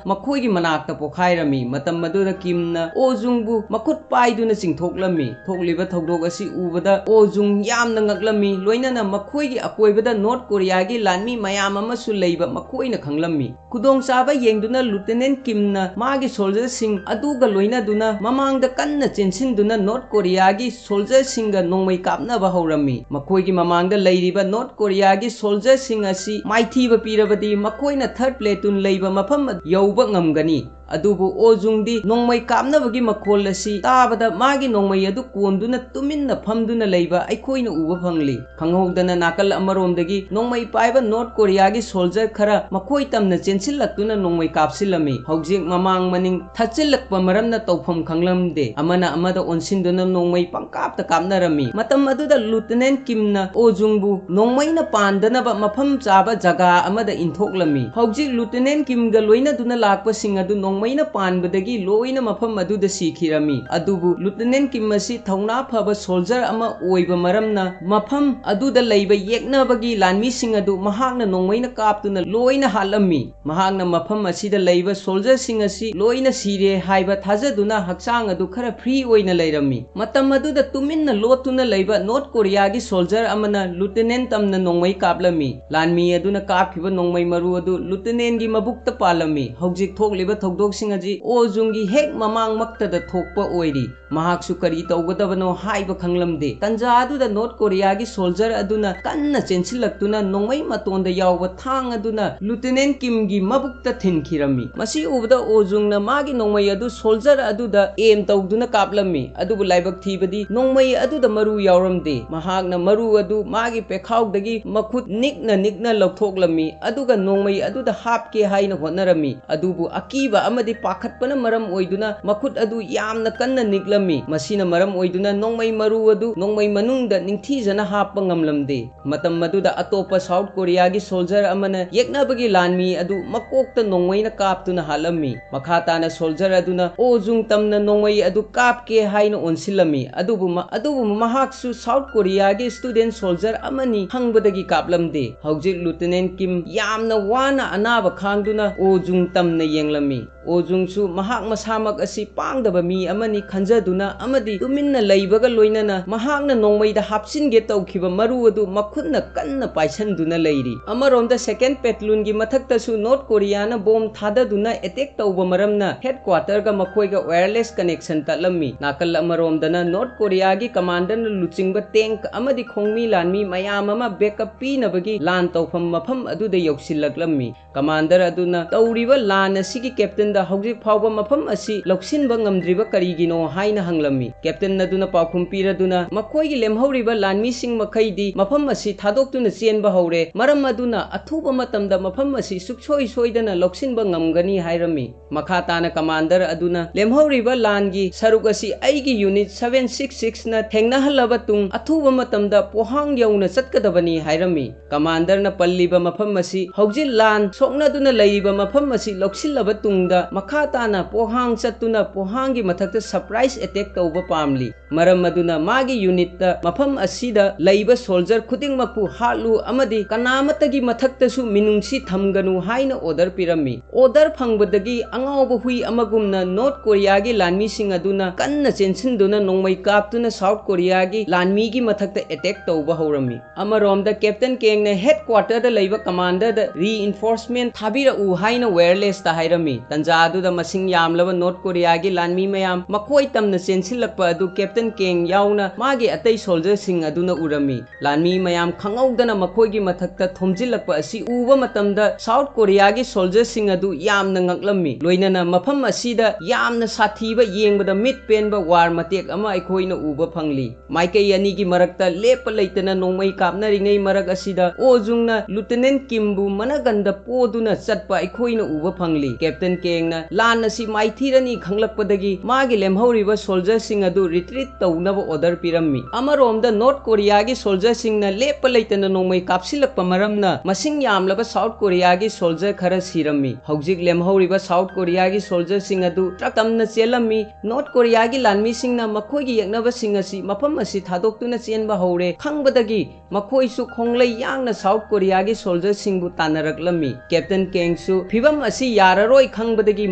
ꯃꯈꯣꯏꯒꯤ ꯃꯅꯥꯛꯇ ꯄꯣꯈꯥꯏꯔꯝꯃꯤ ꯃꯇꯝ ꯑꯗꯨꯗ ꯀꯤꯝꯅ ꯑꯣꯖꯨꯡꯕꯨ ꯃꯈꯨꯠ ꯄꯥꯏꯗꯨꯅ ꯆꯤꯡꯊꯣꯛꯂꯝꯃꯤ ꯊꯣꯛꯂꯤꯕ ꯊꯧꯗꯣꯛ ꯑꯁꯤ ꯎꯕꯗ ꯑꯣꯖꯨꯡ ꯌꯥꯝꯅ ꯉꯛꯂꯝꯃꯤ ꯂꯣꯏꯅꯅ ꯃꯈꯣꯏꯒꯤ ꯑꯀꯣꯏꯕꯗ ꯅꯣꯔꯊ ꯀꯣꯔꯤꯌꯥꯒꯤ ꯂꯥꯟꯃꯤ ꯃꯌꯥꯝ ꯑꯃꯁꯨ ꯂꯩꯕ ꯃꯈꯣꯏꯅ ꯈꯪꯂꯝꯃꯤ ꯈꯨꯗꯣꯡꯆꯥꯕ ꯌꯦꯡꯗꯨꯅ ꯂꯨꯇꯦꯅꯦꯟꯠ ꯀꯤꯝꯅ ꯃꯥꯒꯤ ꯁꯣꯜꯖꯔꯁꯤꯡ ꯑꯗꯨꯒ ꯂꯣꯏꯅꯗꯨꯅ ꯃꯃꯥꯡꯗ ꯀꯟꯅ ꯆꯦꯟꯁꯤꯟꯗꯨꯅ ꯅꯣꯔꯊ ꯀꯣꯔꯤꯌꯥꯒꯤ ꯁꯣꯜꯖꯔꯁꯤꯡꯒ ꯅꯣꯡꯃꯩ ꯀꯥꯞꯅꯕ ꯍꯧꯔꯝꯃꯤ ꯃꯈꯣꯏꯒꯤ ꯃꯃꯥꯡꯗ ꯂꯩꯔꯤꯕ ꯅꯣꯔꯊ ꯀꯣꯔꯤꯌꯥꯒꯤ ꯁꯣꯜꯖꯔꯁꯤꯡ ꯑꯁꯤ ꯃꯥꯏꯊꯤꯕ ꯄꯤꯔꯕꯗꯤ ꯃꯈꯣꯏꯅ ꯊꯔꯗ ꯄ꯭ꯂꯦꯇꯨꯟ ꯂꯩꯕ ꯃꯐꯝ ꯌꯧꯕ ꯉꯝꯒꯅꯤ ꯑꯗꯨꯕꯨ ꯑꯣꯖꯨꯡꯗꯤ ꯅꯣꯡꯃꯩ ꯀꯥꯞꯅꯕꯒꯤ ꯃꯈꯣꯜ ꯑꯁꯤ ꯇꯥꯕꯗ ꯃꯥꯒꯤ ꯅꯣꯡꯃꯩ ꯑꯗꯨ ꯀꯣꯟꯗꯨꯅ ꯇꯨꯃꯤꯟꯅ ꯐꯝꯗꯨꯅ ꯂꯩꯕ ꯑꯩꯈꯣꯏꯅ ꯎꯕ ꯐꯪꯂꯤ ꯈꯪꯍꯧꯗꯅ ꯅꯥꯀꯜ ꯑꯃꯔꯣꯝꯗꯒꯤ ꯅꯣꯡꯃꯩ ꯄꯥꯏꯕ ꯅꯣꯔꯊ ꯀꯣꯔꯤꯌꯥꯒꯤ ꯁꯣꯜꯖꯔ ꯈꯔ ꯃꯈꯣꯏ ꯇꯝꯅ ꯆꯦꯟꯁꯤꯜꯂꯛꯇꯨꯅ ꯅꯣꯡꯃꯩ ꯀꯥꯞꯁꯤꯜꯂꯝꯃꯤ ꯍꯧꯖꯤꯛ ꯃꯃꯥꯡ ꯃꯅꯤꯡ ꯊꯠꯆꯤꯜꯂꯛꯄ ꯃꯔꯝꯅ ꯇꯧꯐꯝ ꯈꯪꯂꯝꯗꯦ ꯑꯃꯅ ꯑꯃꯗ ꯑꯣꯟꯁꯤꯟꯗꯨꯅ ꯅꯣꯡꯃꯩ ꯄꯪꯀꯥꯞꯇ ꯀꯥꯞꯅꯔꯝꯃꯤ ꯃꯇꯝ ꯑꯗꯨꯗ ꯂꯨꯇꯦꯅꯦꯟꯠ ꯀꯤꯝꯅ ꯑꯣꯖꯨꯡꯕꯨ ꯅꯣꯡꯃꯩꯅ ꯄꯥꯟꯗꯅꯕ ꯃꯐꯝ ꯆꯥꯕ ꯖꯒꯥ ꯑꯃꯗ ꯏꯟꯊꯣꯛꯂꯝꯃꯤ ꯍꯧꯖꯤꯛ ꯂꯨꯇꯦꯅꯦꯟꯠ ꯀꯤꯝꯒ ꯂꯣꯏꯅꯗꯨꯅ ꯂꯥꯛꯄꯁꯤꯡ ꯑꯗꯨ ꯅꯣꯡꯃꯩꯅ ꯄꯥꯟꯕꯗꯒꯤ ꯂꯣꯏꯅ ꯃꯐꯝ ꯑꯗꯨꯗ ꯁꯤꯈꯤꯔꯝꯃꯤ ꯑꯗꯨꯕꯨ ꯂꯨꯇꯦꯅꯦꯟꯠ ꯀꯤꯝ ꯑꯁꯤ ꯊꯧꯅꯥ ꯐꯕ ꯁꯣꯜꯖꯔ ꯑꯃ ꯑꯣꯏꯕ ꯃꯔꯝꯅ ꯃꯐꯝ ꯑꯗꯨꯗ ꯂꯩꯕ ꯌꯦꯛꯅꯕꯒꯤ ꯂꯥꯟꯃꯤꯁꯤꯡ ꯑꯗꯨ ꯃꯍꯥꯛꯅ ꯅꯣꯡꯃꯩꯅ ꯀꯥꯞꯇꯨꯅ ꯂꯣꯏꯅ ꯍꯥꯠꯂꯝꯃꯤ ꯃꯍꯥꯛꯅ ꯃꯐꯝ ꯑꯁꯤꯗ ꯂꯩꯕ ꯁꯣꯜꯖꯔꯁꯤꯡ ꯑꯁꯤ ꯂꯣꯏꯅ ꯁꯤꯔꯦ ꯍꯥꯏꯕ ꯊꯥꯖꯗꯨꯅ ꯍꯛꯆꯥꯡ ꯑꯗꯨ ꯈꯔ ꯐ꯭ꯔꯤ ꯑꯣꯏꯅ ꯂꯩꯔꯝꯃꯤ ꯃꯇꯝ ꯑꯗꯨꯗ ꯇꯨꯃꯤꯟꯅ ꯂꯣꯠꯇꯨꯅ ꯂꯩꯕ ꯅꯣꯔꯊ ꯀꯣꯔꯤꯌꯥꯒꯤ ꯁꯣꯜꯖꯔ ꯑꯃꯅ ꯂꯨꯇꯦꯅꯦꯟꯠ ꯇꯝꯅ ꯅꯣꯡꯃꯩ ꯀꯥꯞꯂꯝꯃꯤ ꯂꯥꯟꯃꯤ ꯑꯗꯨꯅ ꯀꯥꯞꯈꯤꯕ ꯅꯣꯡꯃꯩ ꯃꯔꯨ ꯑꯗꯨ ꯂꯨꯇꯦꯅꯦꯟꯠꯒꯤ ꯃꯕꯨꯛꯇ ꯄꯥꯜꯂꯝꯃꯤ ꯍꯧꯖꯤꯛ ꯊꯣꯛꯂꯤꯕ ꯊꯧꯗꯣꯛꯁꯤꯡ ꯑꯁꯤ ꯑꯣꯖꯨꯡꯒꯤ ꯍꯦꯛ ꯃꯃꯥꯡꯃꯛꯇꯗ ꯊꯣꯛꯄ ꯑꯣꯏꯔꯤ ꯃꯍꯥꯛꯁꯨ ꯀꯔꯤ ꯇꯧꯒꯗꯕꯅꯣ ꯍꯥꯏꯕ ꯈꯪꯂꯝꯗꯦ ꯇꯟꯖꯥ ꯑꯗꯨꯗ ꯅꯣꯔꯊ ꯀꯣꯔꯤꯌꯥꯒꯤ ꯁꯣꯜꯖꯔ ꯑꯗꯨꯅ ꯀꯟꯅ ꯆꯦꯟꯁꯤꯜꯂꯛꯇꯨꯅ ꯅꯣꯡꯃꯩ ꯃꯇꯣꯟꯗ ꯌꯥꯎꯕ ꯊꯥꯡ ꯑꯗꯨꯅ ꯂꯨꯇꯦꯅꯦꯟꯠ ꯀꯤꯝꯒꯤ ꯃꯕꯨꯛꯇ ꯊꯤꯟꯈꯤꯔꯝꯃꯤ ꯃꯁꯤ ꯎꯕꯗ ꯑꯣꯖꯨꯡꯅ ꯃꯥꯒꯤ ꯅꯣꯡꯃꯩ ꯑꯗꯨ ꯁꯣꯜꯖꯔ ꯑꯗꯨꯗ ꯑꯦꯝ ꯇꯧꯗꯨꯅ ꯀꯥꯞꯂꯝꯃꯤ ꯑꯗꯨꯕꯨ ꯂꯥꯏꯕꯛ ꯊꯤꯕꯗꯤ ꯅꯣꯡꯃꯩ ꯑꯗꯨꯗ ꯃꯔꯨ ꯌꯥꯎꯔꯝꯗꯦ ꯃꯍꯥꯛꯅ ꯃꯔꯨ ꯑꯗꯨ ꯃꯥꯒꯤ ꯄꯦꯈꯥꯎꯗꯒꯤ ꯃꯈꯨꯠ ꯅꯤꯛꯅ ꯂꯧꯊꯣꯛꯂꯝꯃꯤ ꯑꯗꯨꯒ ꯅꯣꯡꯃꯩ ꯑꯗꯨꯗ ꯍꯥꯞꯀꯦ ꯍꯥꯏꯅ ꯍꯣꯠꯅꯔꯝꯃꯤ ꯑꯗꯨꯕꯨ ꯑꯀꯤꯕ ꯑꯃꯗꯤ ꯄꯥꯈꯠꯄꯅ ꯃꯔꯝ ꯑꯣꯏꯗꯨꯅ ꯃꯈꯨꯠ ꯑꯗꯨ ꯌꯥꯝꯅ ꯀꯟꯅ ꯅꯤꯛꯂꯝꯃꯤ ꯃꯁꯤꯅ ꯃꯔꯝ ꯑꯣꯏꯗꯨꯅ ꯅꯣꯡꯃꯩ ꯃꯔꯨ ꯑꯗꯨ ꯅꯣꯡꯃꯩ ꯃꯅꯨꯡꯗ ꯅꯤꯡꯊꯤꯖꯅ ꯍꯥꯞꯄ ꯉꯝꯂꯝꯗꯦ ꯃꯇꯝ ꯑꯗꯨꯗ ꯑꯇꯣꯞꯄ ꯁꯥꯎꯊ ꯀꯣꯔꯤꯌꯥꯒꯤ ꯁꯣꯜꯖꯔ ꯑꯃꯅ ꯌꯦꯛꯅꯕꯒꯤ ꯂꯥꯟꯃꯤ ꯑꯗꯨ ꯃꯀꯣꯛꯇ ꯅꯣꯡꯃꯩꯅ ꯀꯥꯞꯇꯨꯅ ꯍꯥꯠꯂꯝꯃꯤ ꯃꯈꯥ ꯇꯥꯅ ꯁꯣꯜꯖꯔ ꯑꯗꯨꯅ ꯑꯣꯖꯨꯡ ꯇꯝꯅ ꯅꯣꯡꯃꯩ ꯑꯗꯨ ꯀꯥꯞꯀꯦ ꯍꯥꯏꯅ ꯑꯣꯟꯁꯤꯜꯂꯝꯃꯤ ꯑꯗꯨꯕꯨ ꯃꯍꯥꯛꯁꯨ ꯁꯥꯎꯊ ꯀꯣꯔꯤꯌꯥꯒꯤ ꯁ꯭ꯇꯨꯗꯦꯟꯠ ꯁꯣꯜꯖꯔ ꯑꯃꯅꯤ ꯈꯪꯕꯗꯒꯤ ꯀꯥꯞꯂꯝꯗꯦ ꯍꯧꯖꯤꯛ ꯂꯨꯇꯦꯅꯦꯟꯠ ꯀꯤꯝ ꯌꯥꯝꯅ ꯋꯥꯅ ꯑꯅꯥꯕ ꯈꯥꯡꯗꯨꯅ ꯑꯣꯖꯨꯡ ꯇꯝꯅ ꯌꯦꯡꯂꯝꯃꯤ ꯑꯣꯖꯨꯡꯁꯨ ꯃꯍꯥꯛ ꯃꯁꯥꯃꯛ ꯑꯁꯤ ꯄꯥꯡꯗꯕ ꯃꯤ ꯑꯃꯅꯤ ꯈꯟꯖꯗꯨꯅ ꯑꯃꯗꯤ ꯇꯨꯃꯤꯟꯅ ꯂꯩꯕꯒ ꯂꯣꯏꯅꯅ ꯃꯍꯥꯛꯅ ꯅꯣꯡꯃꯩꯗ ꯍꯥꯞꯆꯤꯟꯒꯦ ꯇꯧꯈꯤꯕ ꯃꯔꯨ ꯑꯗꯨ ꯃꯈꯨꯠꯅ ꯀꯟꯅ ꯄꯥꯏꯁꯟꯗꯨꯅ ꯂꯩꯔꯤ ꯑꯃꯔꯣꯝꯗ ꯁꯦꯀꯦꯟꯗ ꯄꯦꯇ꯭ꯂꯨꯟꯒꯤ ꯃꯊꯛꯇꯁꯨ ꯅꯣꯔꯊ ꯀꯣꯔꯤꯌꯥꯅ ꯕꯣꯝ ꯊꯥꯗꯗꯨꯅ ꯑꯦꯇꯦꯛ ꯇꯧꯕ ꯃꯔꯝꯅ ꯍꯦꯗꯀ꯭ꯋꯥꯔꯇꯔꯒ ꯃꯈꯣꯏꯒ ꯋꯥꯌꯔꯂꯦꯁ ꯀꯅꯦꯛꯁꯟ ꯇꯠꯂꯝꯃꯤ ꯅꯥꯀꯜ ꯑꯃꯔꯣꯝꯗꯅ ꯅꯣꯔꯊ ꯀꯣꯔꯤꯌꯥꯒꯤ ꯀꯃꯥꯟꯗꯔꯅ ꯂꯨꯆꯤꯡꯕ ꯇꯦꯡꯛ ꯑꯃꯗꯤ ꯈꯣꯡꯃꯤ ꯂꯥꯟꯃꯤ ꯃꯌꯥꯝ ꯑꯃ ꯕꯦꯛꯑꯞ ꯄꯤꯅꯕꯒꯤ ꯂꯥꯟ ꯇꯧꯐꯝ ꯃꯐꯝ ꯑꯗꯨꯗ ꯌꯧꯁꯤꯜꯂꯛꯂꯝꯃꯤ ꯀꯃꯥꯟꯗꯔ ꯑꯗꯨꯅ ꯇꯧꯔꯤꯕ ꯂꯥꯟ ꯑꯁꯤꯒꯤ ꯀꯦꯞꯇꯦꯟꯗ ꯍꯧꯖꯤꯛ ꯐꯥꯎꯕ ꯃꯐꯝ ꯑꯁꯤ ꯂꯧꯁꯤꯟꯕ ꯉꯝꯗ꯭ꯔꯤꯕ ꯀꯔꯤꯒꯤꯅꯣ ꯍꯥꯏꯅ ꯍꯪꯂꯝꯃꯤ ꯀꯦꯞꯇꯦꯟ ꯑꯗꯨꯅ ꯄꯥꯎꯈꯨꯝ ꯄꯤꯔꯗꯨꯅ ꯃꯈꯣꯏꯒꯤ ꯂꯦꯝꯍꯧꯔꯤꯕ ꯂꯥꯟꯃꯤꯁꯤꯡ ꯃꯈꯩꯗꯤ ꯃꯐꯝ ꯑꯁꯤ ꯊꯥꯗꯣꯛꯇꯨꯅ ꯆꯦꯟꯕ ꯍꯧꯔꯦ ꯃꯔꯝ ꯑꯗꯨꯅ ꯑꯊꯨꯕ ꯃꯇꯝꯗ ꯃꯐꯝ ꯑꯁꯤ ꯁꯨꯛꯁꯣꯏ ꯁꯣꯏꯗꯅ ꯂꯧꯁꯤꯟꯕ ꯉꯝꯒꯅꯤ ꯍꯥꯏꯔꯝꯃꯤ ꯃꯈꯥ ꯇꯥꯅ ꯀꯃꯥꯟꯗꯔ ꯑꯗꯨꯅ ꯂꯦꯝꯍꯧꯔꯤꯕ ꯂꯥꯟꯒꯤ ꯁꯔꯨꯛ ꯑꯁꯤ ꯑꯩꯒꯤ ꯌꯨꯅꯤꯠ 766ꯅ ꯊꯦꯡꯅꯍꯜꯂꯕ ꯇꯨꯡ ꯑꯊꯨꯕ ꯃꯇꯝꯗ ꯄꯣꯍꯥꯡ ꯌꯧꯅ ꯆꯠꯀꯗꯕꯅꯤ ꯍꯥꯏꯔꯝꯃꯤ ꯀꯃꯥꯟꯗꯔꯅ ꯄꯜꯂꯤꯕ ꯃꯐꯝ ꯑꯁꯤ ꯍꯧꯖꯤꯛ ꯂꯥꯟ ꯁꯣꯛꯅꯗꯨꯅ ꯂꯩꯔꯤꯕ ꯃꯐꯝ ꯑꯁꯤ ꯂꯧꯁꯤꯜꯂꯕ ꯇꯨꯡꯗ ꯃꯈꯥ ताना पोहांग चत्तुना पोहांगी मथक्ता सरप्राइज अटैक तौबा पामली मरम अदुना मागी यूनिट मफम असिदा लैबा सोल्जर खुदिंगमकु हालु अमदी कनामतगी मथक्तसु मिनुंगसी थमगनु हाइना ऑर्डर पिरम्मी ऑर्डर फंगबदगी अंगावबा हुई अमगुमना नॉर्थ कोरियागी लानमीसिंग अदुना कन्ना चेंसिनदुना नोंगमै कापतुना साउथ कोरियागी लानमीगी मथक्ता अटैक तौबा हौरम्मी अमरोमदा कैप्टन केंगना हेडक्वार्टर दा लैबा कमांडर दा रीइंफोर्समेंट थाबिरउ हाइना वायरलेस ता हाइरम्मी तंजा अदुदा मसिंग यामलबा नॉर्थ कोरियागी लानमी मयाम मखोय तमना चेंसिलकपा अदु कैप्टन केंग याउना मागी अतै सोल्जर सिंग अदुना उरम्मी लानमी मयाम खंगौदना मखोयगी मथक्ता थोमजिलकपा असि उबा मतमदा साउथ कोरियागी सोल्जर सिंग अदु यामना ngaklammi loinana mafam asida yamna sathiba yengbada mid penba war matek ama aikoina uba phangli maikai ani gi marakta lepa leitana nongmai kapna ringai marak asida ojungna lieutenant kimbu managanda poduna chatpa aikoina uba phangli captain kengna lan asi maithirani khanglakpadagi magi lemhoriba सोल्जरसिंग अदु retreat तौनब order पिरम्मी अमरोमदा north Korea की सोल्जरसिंगना लेप लेतन नोंमै कापसिलक्प मरमना मसिंग यामलब south Korea की soldier खरा सिरम्मी हौजिक लेमहौरिबा south Korea की सोल्जरसिंग अदु truck तमना चेलम्मी north Korea की लानमीसिंगना मखोइगी यक्नबसिंग असि मफम असि थादोक्तुना चेनबा हौरे खंगबदगी मखोइसु खोंगलै यांगना साउथ कोरिया की सोल्जरसिंगबु तानरक्लम्मी कैप्टन केंगसु फिबम असि याररोय खंगबदगी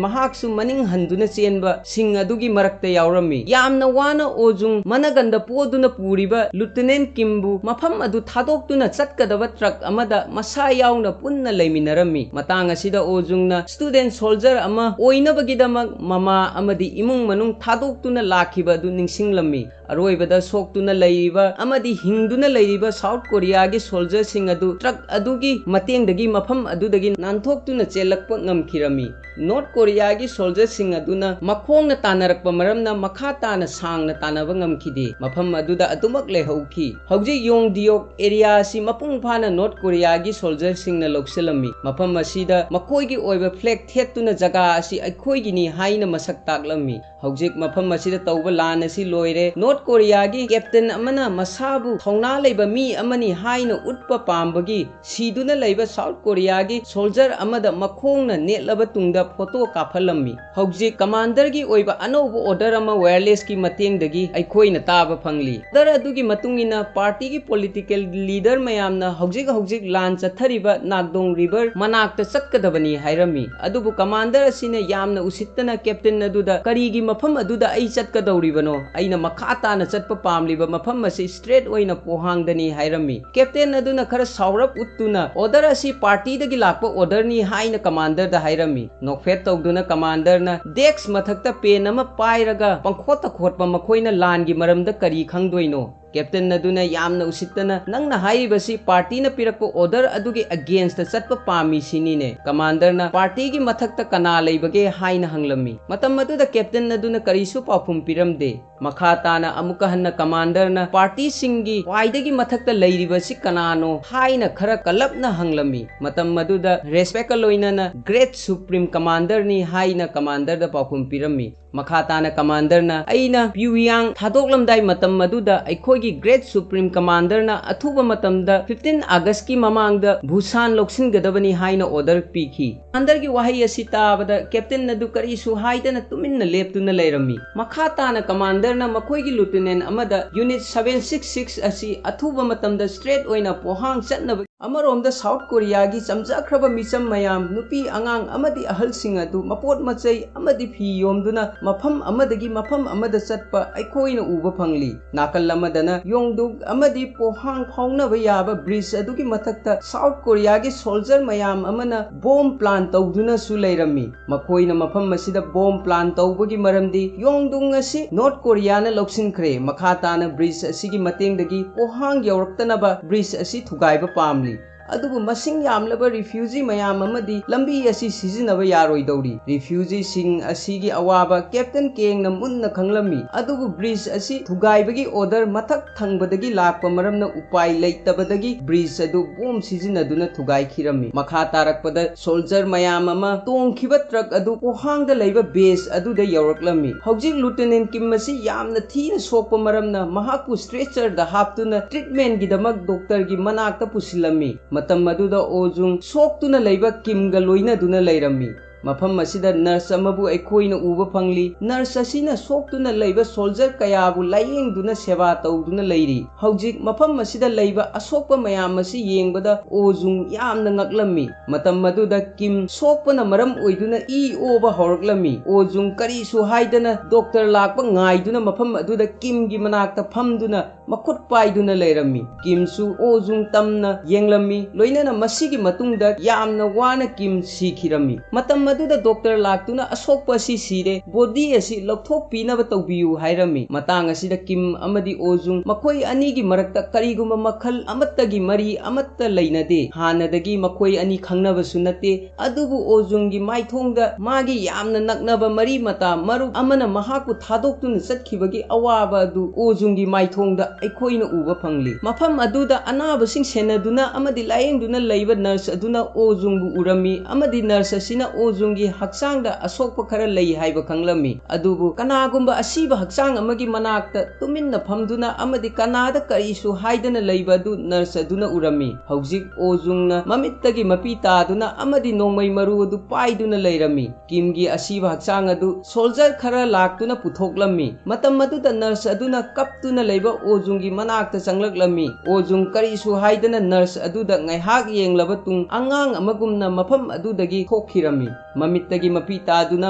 महाक्सु मनिंग हंदुना चेनबा सिंग अदुगी मरक्ता यावरम्मी यामना वाना ओजुंग मनगंदा पोदुना पुरिबा लुटेनेंट किमबु मफम अदु थादोक्तुना चटकदबा ट्रक अमदा मसा यावना पुन्ना लैमिनरम्मी मतंग असिदा ओजुंगना स्टूडेंट सोल्जर अमा ओइनबगिदमक ममा अमदी इमुंग मनुंग थादोक्तुना लाखिबा अदु निंगसिंगलम्मी अरोइबदा सोक्तुना लैरिबा अमदी हिंगदुना लैरिबा साउथ कोरिया की सोल्जर सिंग अदु ट्रक अदुगी मतेंगदगी मफम अदुदगी नानथोक्तुना चेलक्पा ngамखिरमी नॉर्थ कोरिया की सोल्जर सिंग अदुना मखोंगना तानरक्पा मरमना मखा ताना सांगना तानबा ngамखिदे मफम अदुदा अदुमक लेहौखि हौजि योंगदियोक एरिया असि मपुंग फाना नॉर्थ कोरिया की सोल्जर सिंगना लौसलम्मी मफम असिदा मखोइगी ओइबा फ्लैग थेतुना जगा असि अखोइगिनी हाइना मसक ताकलम्मी हौजिक मफम असिदा तौबा लान असि लोइरे नॉर्थ कोरिया की कैप्टन अमना मसाबु थौना लैबा मी अमनी हाइना उट्पा पामबगी सीदुना लैबा साउथ कोरिया की सोल्जर अमदा मखोंगना नेटलबा तुंगदा फोटो काफलम्मी हौजिक कमांडर की ओइबा अनौबा ऑर्डर अमा वायरलेस की मतेंगदगी अखोइना ताबा फंगली ऑर्डर अदुगी मतुंगिना पार्टी की पॉलिटिकल लीडर मयामना हौजिक लान चथरिबा नागदोंग रिवर मनाक्ता चटकदबनी हाइरमी अदुबु कमांडर असिने यामना उसित्तना कैप्टन अदुदा करीगी मफम अदुदा आई चटकदौरिबनो अइना मखा ताना चटपा पामलिबा मफम असी स्ट्रेट ओइना पोहांगदनी हाइरमी कैप्टन अदुना खरा सावरप उट्टुना ऑर्डर असी पार्टी दगी लाकपा ऑर्डर नि हाइना कमांडर दा हाइरमी नोकफेट तौदुना कमांडर ना डेस्क मथक्ता पेन अमा पाइरगा पंखोता खोटपा मखोइना लानगी मरमदा करी खंगदोइनो कैप्टन अदुना यामना उसित्तना नंगना हाइरिबसी पार्टी ना पिरकपा ऑर्डर अदुगे अगेंस्ट चटपा पामी सिनीने कमांडर ना पार्टी की मथक्ता कना लैबगे हाइना हंगलम्मी मतम अदुदा कैप्टन अदुना करीसु पाफुम पिरमदे मखा ताना अमुका हन्ना कमांडर ना पार्टी सिंगी वाइदगी मथक्ता लैरिबसी कनानो हाइना खरा कलपना हंगलम्मी मतम अदुदा रेस्पेक्ट लोइना ग्रेट सुप्रीम कमांडर नि हाइना कमांडर दा पाफुम पिरम्मी मखा ताना कमांडर ना अइना प्युयांग थादोकलमदाई मतम अदुदा अखोइगी ग्रेट सुप्रीम कमांडर ना अथुबा मतमदा 15 अगस्त की ममांगदा भूसान लोक्सिनगदबनी हाइना ऑर्डर पीखी कमांडर की वाहई असि ताबदा कैप्टन नदु करीसु हाइदना तुमिन्ना लेपतुना लैरम्मी मखा ताना कमांडर ना मखोइगी लुटेनेंट अमदा यूनिट 766 असि अथुबा मतमदा स्ट्रेट ओइना पोहांग चटनब अमरोमदा साउथ कोरिया की चमजाख्रबा मिचम मयाम नुपी अंगांग अमदी अहलसिंग अदु मपोट मचै अमदी फी योमदुना मफम अमदगी मफम अमदा चटपा अखोइना उबा फंगली नाकल अमदना योंगदुग अमदी पोहांग फाउनबा याबा ब्रिज अदुगी मथक्ता साउथ कोरिया की सोल्जर मयाम अमना बॉम्ब प्लान तौदुना सु लैरम्मी मखोइना मफम असिदा बॉम्ब प्लान तौबगी मरमदी योंगदुंग असि नॉर्थ कोरिया ना लौसिनख्रे मखा ताना ब्रिज असिगी मतेंगदगी पोहांग यौरक्तनबा ब्रिज असी थुगाइबा पामली अदुबु मसिंग यामलबा रिफ्यूजी मयाम अमदी लंबी असि सिजिनबा यारोइदौरी रिफ्यूजी सिंग असिगी अवाबा कैप्टन केंगना मुन्ना खंगलम्मी अदुबु ब्रिज असि थुगाइबगी ऑर्डर मथक थंगबदगी लाकपा मरमना उपाय लैतबदगी ब्रिज अदु बोम सिजिनदुना थुगाइखिरम्मी मखा तारकपदा सोल्जर मयाम अमा तोंखिबा ट्रक अदु पोहांगदा लैबा बेस अदुदा यौरक्लम्मी हौजिक लुटेनेंट किम असि यामना थीना सोकपा मरमना महाकु स्ट्रेचर दा हापतुना ट्रीटमेंट गिदमक डॉक्टर की मनाक्ता पुसिलम्मी मतम मदुदा ओजुंग सोक्तुना लैबा किमगा लोइनदुना लैरम्मी मफम असिदा नर्स अमबु अखोइना उबा फंगली नर्स असिना सोक्तुना लैबा सोल्जर कयाबु लायेंगदुना सेवा तौदुना लैरी हौजिक मफम असिदा लैबा असोकपा मयाम असि येंगबदा ओजुंग यामना ngaklammi मतम मदुदा किम सोकपना मरम ओइदुना ई ओबा हौरक्लम्मी ओजुंग करीसु हाइदना डॉक्टर लाकपा ngaiduna मफम अदुदा किमगी मनाक्ता फमदुना मखुट पाइदुना लैरम्मी किमसु ओजुंग तमना येंगलम्मी लोइनना मसिगी मतुंगदा यामना वाना किम सिखिरम्मी मतम मदुदा डॉक्टर लाक्तुना असोकपा असि सिरे बॉडी असि लौथोक पीनबा तौबियु हाइरम्मी मतांग असिदा किम अमदी ओजुंग मखोइ अनिगी मरक्ता करीगुम्बा मखल अमत्तगी मरी अमत्ता लैनदे हानदगी मखोइ अनि खंगनबसु नते अदुबु ओजुंगी माइथोंगदा मागी यामना नकनबा मरी मता मरु अमना महाकु थादोक्तुना चटखिबगी अवाबा अदु ओजुंगी माइथोंगदा अखोइना उबा फंगली मफम अदुदा अनाबसिंग सेनदुना अमदी लायेंगदुना लैबा नर्स अदुना ओजुंगबु उरम्मी अमदी नर्स असिना ओजुंग ओजुंगी हक्सांग दा असोकप खरा लई हाइब खंगलमी अदुबु कनागुंबा असीबा हक्सांग अमगी मनाक्ता तुमिन्ना फमदुना अमदि कनादा करिसु हाइदना लईबा दु नर्स अदुना उरमी हौजिक ओजुंगना ममित्तगी मपी तादुना अमदि नोंमै मरु अदु पाइदुना लैरमी किमगी असीबा हक्सांग अदु सोल्जर खरा लाक्तुना पुथोकलमी मतम मदुदा नर्स अदुना कप्तुना लैबा ओजुंगी मनाक्ता चंगलकलमी ओजुंग करिसु हाइदना नर्स अदुदा ngaihaak yenglaba tung angang amagumna mafam adudagi thokkhirami mamittagi mapi taduna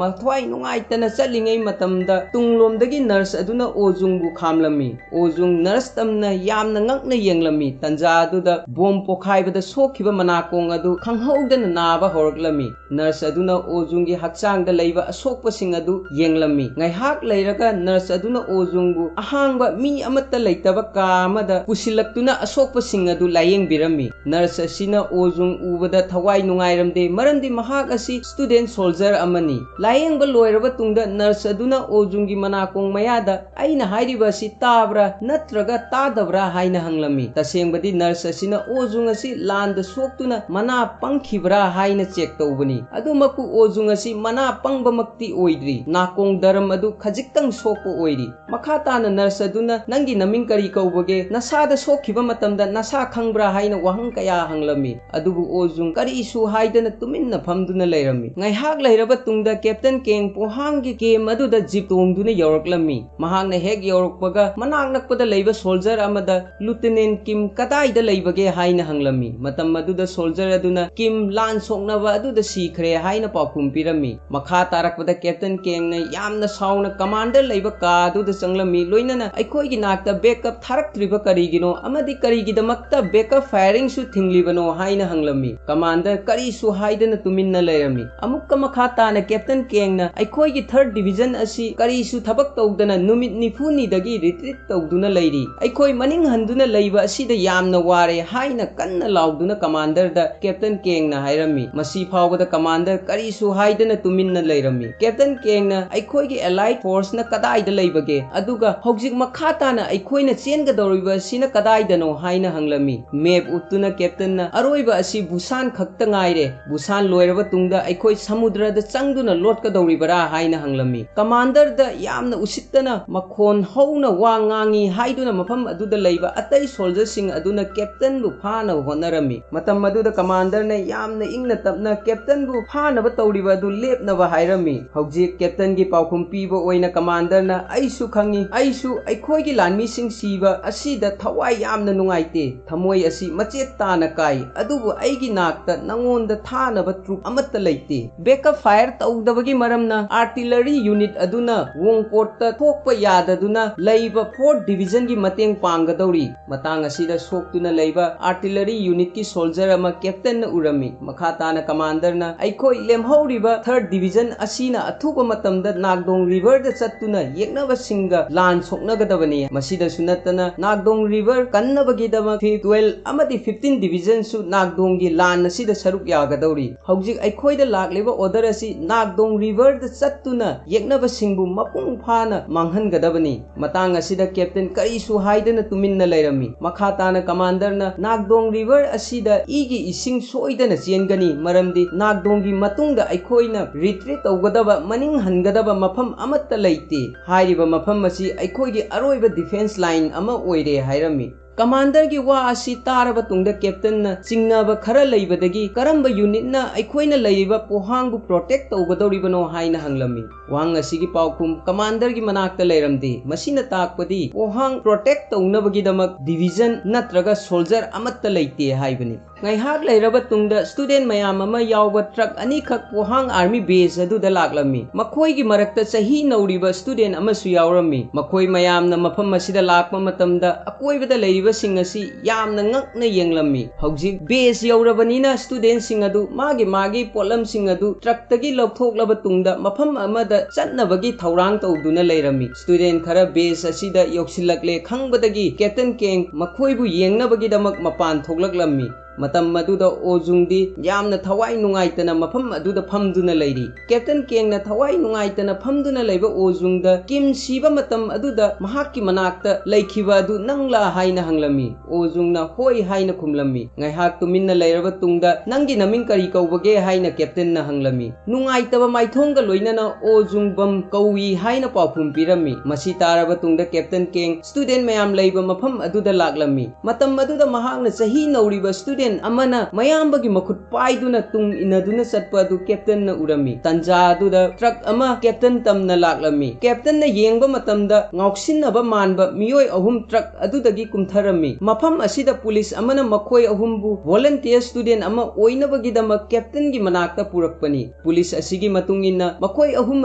mathwai nungaitana chalingai matamda tunglomdagi nurse aduna ojungbu khamlami ojung nurse tamna yamna ngakna yenglami tanja aduda bom pokhaibada sokhiba manakong adu khanghaudana naba horaklami nurse aduna ojungi hakchangda leiba asokpasing adu yenglami ngaihaak leiraga nurse aduna ojungbu ahangba mi amatta leitaba ka amada pusilaktuna asokpasing adu layengbirami nurse asina ojung ubada thawai nungairamde maramdi mahak asi student soldier amani layengba loiraba tungda nurse aduna ojungi manakong mayada aina hairiba si tabra natraga tadabra haina hanglami tasengbadi nurse asina ojung asi landa soktuna mana pangkhibra haina check tawbani adumaku ojung asi mana pangbamakti oidri nakong daram adu khajiktang sokpo oiri makhatana nurse aduna nangi naming kari kaubage nasada sokhiba matamda nasa khangbra haina wahang kaya hanglami adubu ojung kari isu haidana tuminna famduna lairami ngaihak lairaba tungda captain keng pohangi game aduda jeep tongduna yawraklami mahakna hek yawrakpaga manak nakpada leiba soldier amada lieutenant kim kadaida leibage haina hanglami matam aduda soldier aduna kim lan soknaba aduda sikhre haina pakhum pirami makha tarakpada captain keng na yamna sauna commander leiba ka aduda changlami loinana aikoi gi nakta backup tharaktriba karigino amadi karigidamakta backup firing su thinglibano haina hanglami commander kari su haidana tuminna lairami amukka makha tana captain keng na aikoi gi 3rd division asi kari su thabak tawdana numit nifuni dagi retreat tawduna lairi aikoi maning handuna leiba asida yamna ware haina kanna lauduna commander da captain keng na hairami masi phawbada commander kari su haidana tuminna lairami captain keng na aikoi gi allied force na kadaida leibage aduga hogjik makha tana aikoi na chenga doriba sina kadaida no haina hanglami map utuna captain na aroiba asi busan khakta ngaire busan loiraba tungda aikoi samudra da changduna lotka doribara haina hanglami commander da yamna usittana makhon hauna wa ngangi haiduna mafam aduda leiba atai soldier sing aduna captain bu phana honarami matam aduda commander na yamna ingna tapna captain bu phana ba tawriba du lepna ba hairami hojik captain gi paukhum piba oina commander na aisu khangi aisu aikoi gi lanmi sing siba asida thawai yamna nungaite thamoi asi machet tana kai adubu aigi nakta nangonda thana ba troop amatta leite backup fire tawdabagi maramna artillery unit aduna wongport thokpa yadaduna leiba 4th division gi mateng panggadori matang asida soktuna leiba artillery unit ki soldier ama captain na urami makha tana commander na aikoi lemhauriba 3rd division asina athupa matamda nagdong river da chattuna yeknaba singa lan soknagadabani masida sunatana nagdong river kannabagi dama 12 amadi 15 division su nagdong gi lan asida saruk yagadori hojik aikoi da lakleba order asi nagdong river da chattuna yeknaba singbu mapung phana manghangadabani matang asida captain kari su haidana tuminna lairami makha tana commander na nagdong river asida igi ising soidana chengani maramdi nagdong gi matungda aikoina retreat tawgadaba maning hangadaba mafam amatta leite hairiba mafam asi aikoi gi aroiba defense line ama oire hairami commander gi wa asi taraba tungda captain na singnaba khara leibadagi karamba unit na aikoina leiba pohangbu protect tawgadoribano haina hanglami wang asigi paukhum commander gi manakta leiramde masina takpadi pohang protect tawnabagi damak division natraga soldier amatta leite haibani ngaihak leiraba tungda student mayam ama yawba truck ani khak pohang army base aduda laklami makhoi gi marakta chahi nauriba student amasu yawrami makhoi mayamna mafam asida lakpa matamda akoibada leiba sing asi yamna ngakna yenglami hojik base yawrabanina student sing adu magi polam sing adu truck tagi lokhoklaba tungda mafam amada chatnabagi thaurang tawduna leirami student khara base asida yoksilakle khangbadagi captain keng makhoibu yengnabagi damak mapan thoklaklami ꯃꯇꯝ ꯃꯗꯨꯗ ꯑꯣꯖꯨꯡꯗꯤ ꯌꯥꯝꯅ ꯊꯋꯥꯏ ꯅꯨꯡꯉꯥꯏꯇꯅ ꯃꯐꯝ ꯑꯗꯨꯗ ꯐꯝꯗꯨꯅ ꯂꯩꯔꯤ꯫ Captain ꯀꯦꯡꯅ ꯊꯋꯥꯏ ꯅꯨꯡꯉꯥꯏꯇꯅ ꯐꯝꯗꯨꯅ ꯂꯩꯕ ꯑꯣꯖꯨꯡꯗ ꯀꯤꯝ ꯁꯤꯕ ꯃꯇꯝ ꯑꯗꯨꯗ ꯃꯍꯥꯛꯀꯤ ꯃꯅꯥꯛꯇ ꯂꯩꯈꯤꯕ ꯑꯗꯨ ꯅꯪꯂꯥ ꯍꯥꯏꯅ ꯍꯪꯂꯝꯃꯤ꯫ ꯑꯣꯖꯨꯡꯅ ꯍꯣꯏ ꯍꯥꯏꯅ ꯈꯨꯝꯂꯝꯃꯤ꯫ ꯉꯥꯏꯍꯥꯛ ꯇꯨꯃꯤꯟꯅ ꯂꯩꯔꯕ ꯇꯨꯡꯗ ꯅꯪꯒꯤ ꯅꯃꯤꯡ ꯀꯔꯤ ꯀꯧꯕꯒꯦ ꯍꯥꯏꯅ ꯀꯦꯞꯇꯦꯟꯅ ꯍꯪꯂꯝꯃꯤ꯫ ꯅꯨꯡꯉꯥꯏꯇꯕ ꯃꯥꯏꯊꯣꯡꯒ ꯂꯣꯏꯅꯅ ꯑꯣꯖꯨꯡ ꯕꯝ ꯀꯧꯏ ꯍꯥꯏꯅ ꯄꯥꯎꯈꯨꯝ ꯄꯤꯔꯝꯃꯤ꯫ ꯃꯁꯤ ꯇꯥꯔꯕ ꯇꯨꯡꯗ ꯀꯦꯞꯇꯦꯟ ꯀꯦꯡ ꯁ꯭ꯇꯨꯗꯦꯟ ꯃꯌꯥꯝ ꯂꯩꯕ ꯃꯐꯝ ꯑꯗꯨꯗ ꯂꯥꯛꯂꯝꯃꯤ꯫ ꯃꯇꯝ ꯑꯗꯨꯗ ꯃꯍꯥꯛꯅ ꯆꯍꯤ ꯅꯧꯔꯤꯕ ꯁ꯭ꯇꯨꯗꯦꯟ ꯑꯃꯅ ꯃꯌꯥꯝꯕꯒꯤ ꯃꯈꯨꯠ ꯄꯥꯏꯗꯨꯅ ꯇꯨꯡ ꯏꯟꯅꯗꯨꯅ ꯆꯠꯄ ꯑꯗꯨ ꯀꯦꯞꯇꯦꯟꯅ ꯎꯔꯝꯃꯤ꯫ ꯇꯟꯖꯥ ꯑꯗꯨꯗ ꯇ꯭ꯔꯛ ꯑꯃ ꯀꯦꯞꯇꯦꯟ ꯇꯝꯅ ꯂꯥꯛꯂꯝꯃꯤ꯫ ꯀꯦꯞꯇꯦꯟꯅ ꯌꯦꯡꯕ ꯃꯇꯝꯗ ꯉꯥꯎꯁꯤꯟꯅꯕ ꯃꯥꯟꯕ ꯃꯤꯑꯣꯏ ꯑꯍꯨꯝ ꯇ꯭ꯔꯛ ꯑꯗꯨꯗꯒꯤ ꯀꯨꯝꯊꯔꯝꯃꯤ꯫ ꯃꯐꯝ ꯑꯁꯤꯗ ꯄꯨꯂꯤꯁ ꯑꯃꯅ ꯃꯈꯣꯏ ꯑꯍꯨꯝꯕꯨ ꯚꯣꯂꯟꯇꯤꯌꯔ ꯁ꯭ꯇꯨꯗꯦꯟ ꯑꯃ ꯑꯣꯏꯅꯕꯒꯤꯗꯃꯛ ꯀꯦꯞꯇꯦꯟꯒꯤ ꯃꯅꯥꯛꯇ ꯄꯨꯔꯛꯄꯅꯤ꯫ ꯄꯨꯂꯤꯁ ꯑꯁꯤꯒꯤ ꯃꯇꯨꯡ ꯏꯟꯅ ꯃꯈꯣꯏ ꯑꯍꯨꯝ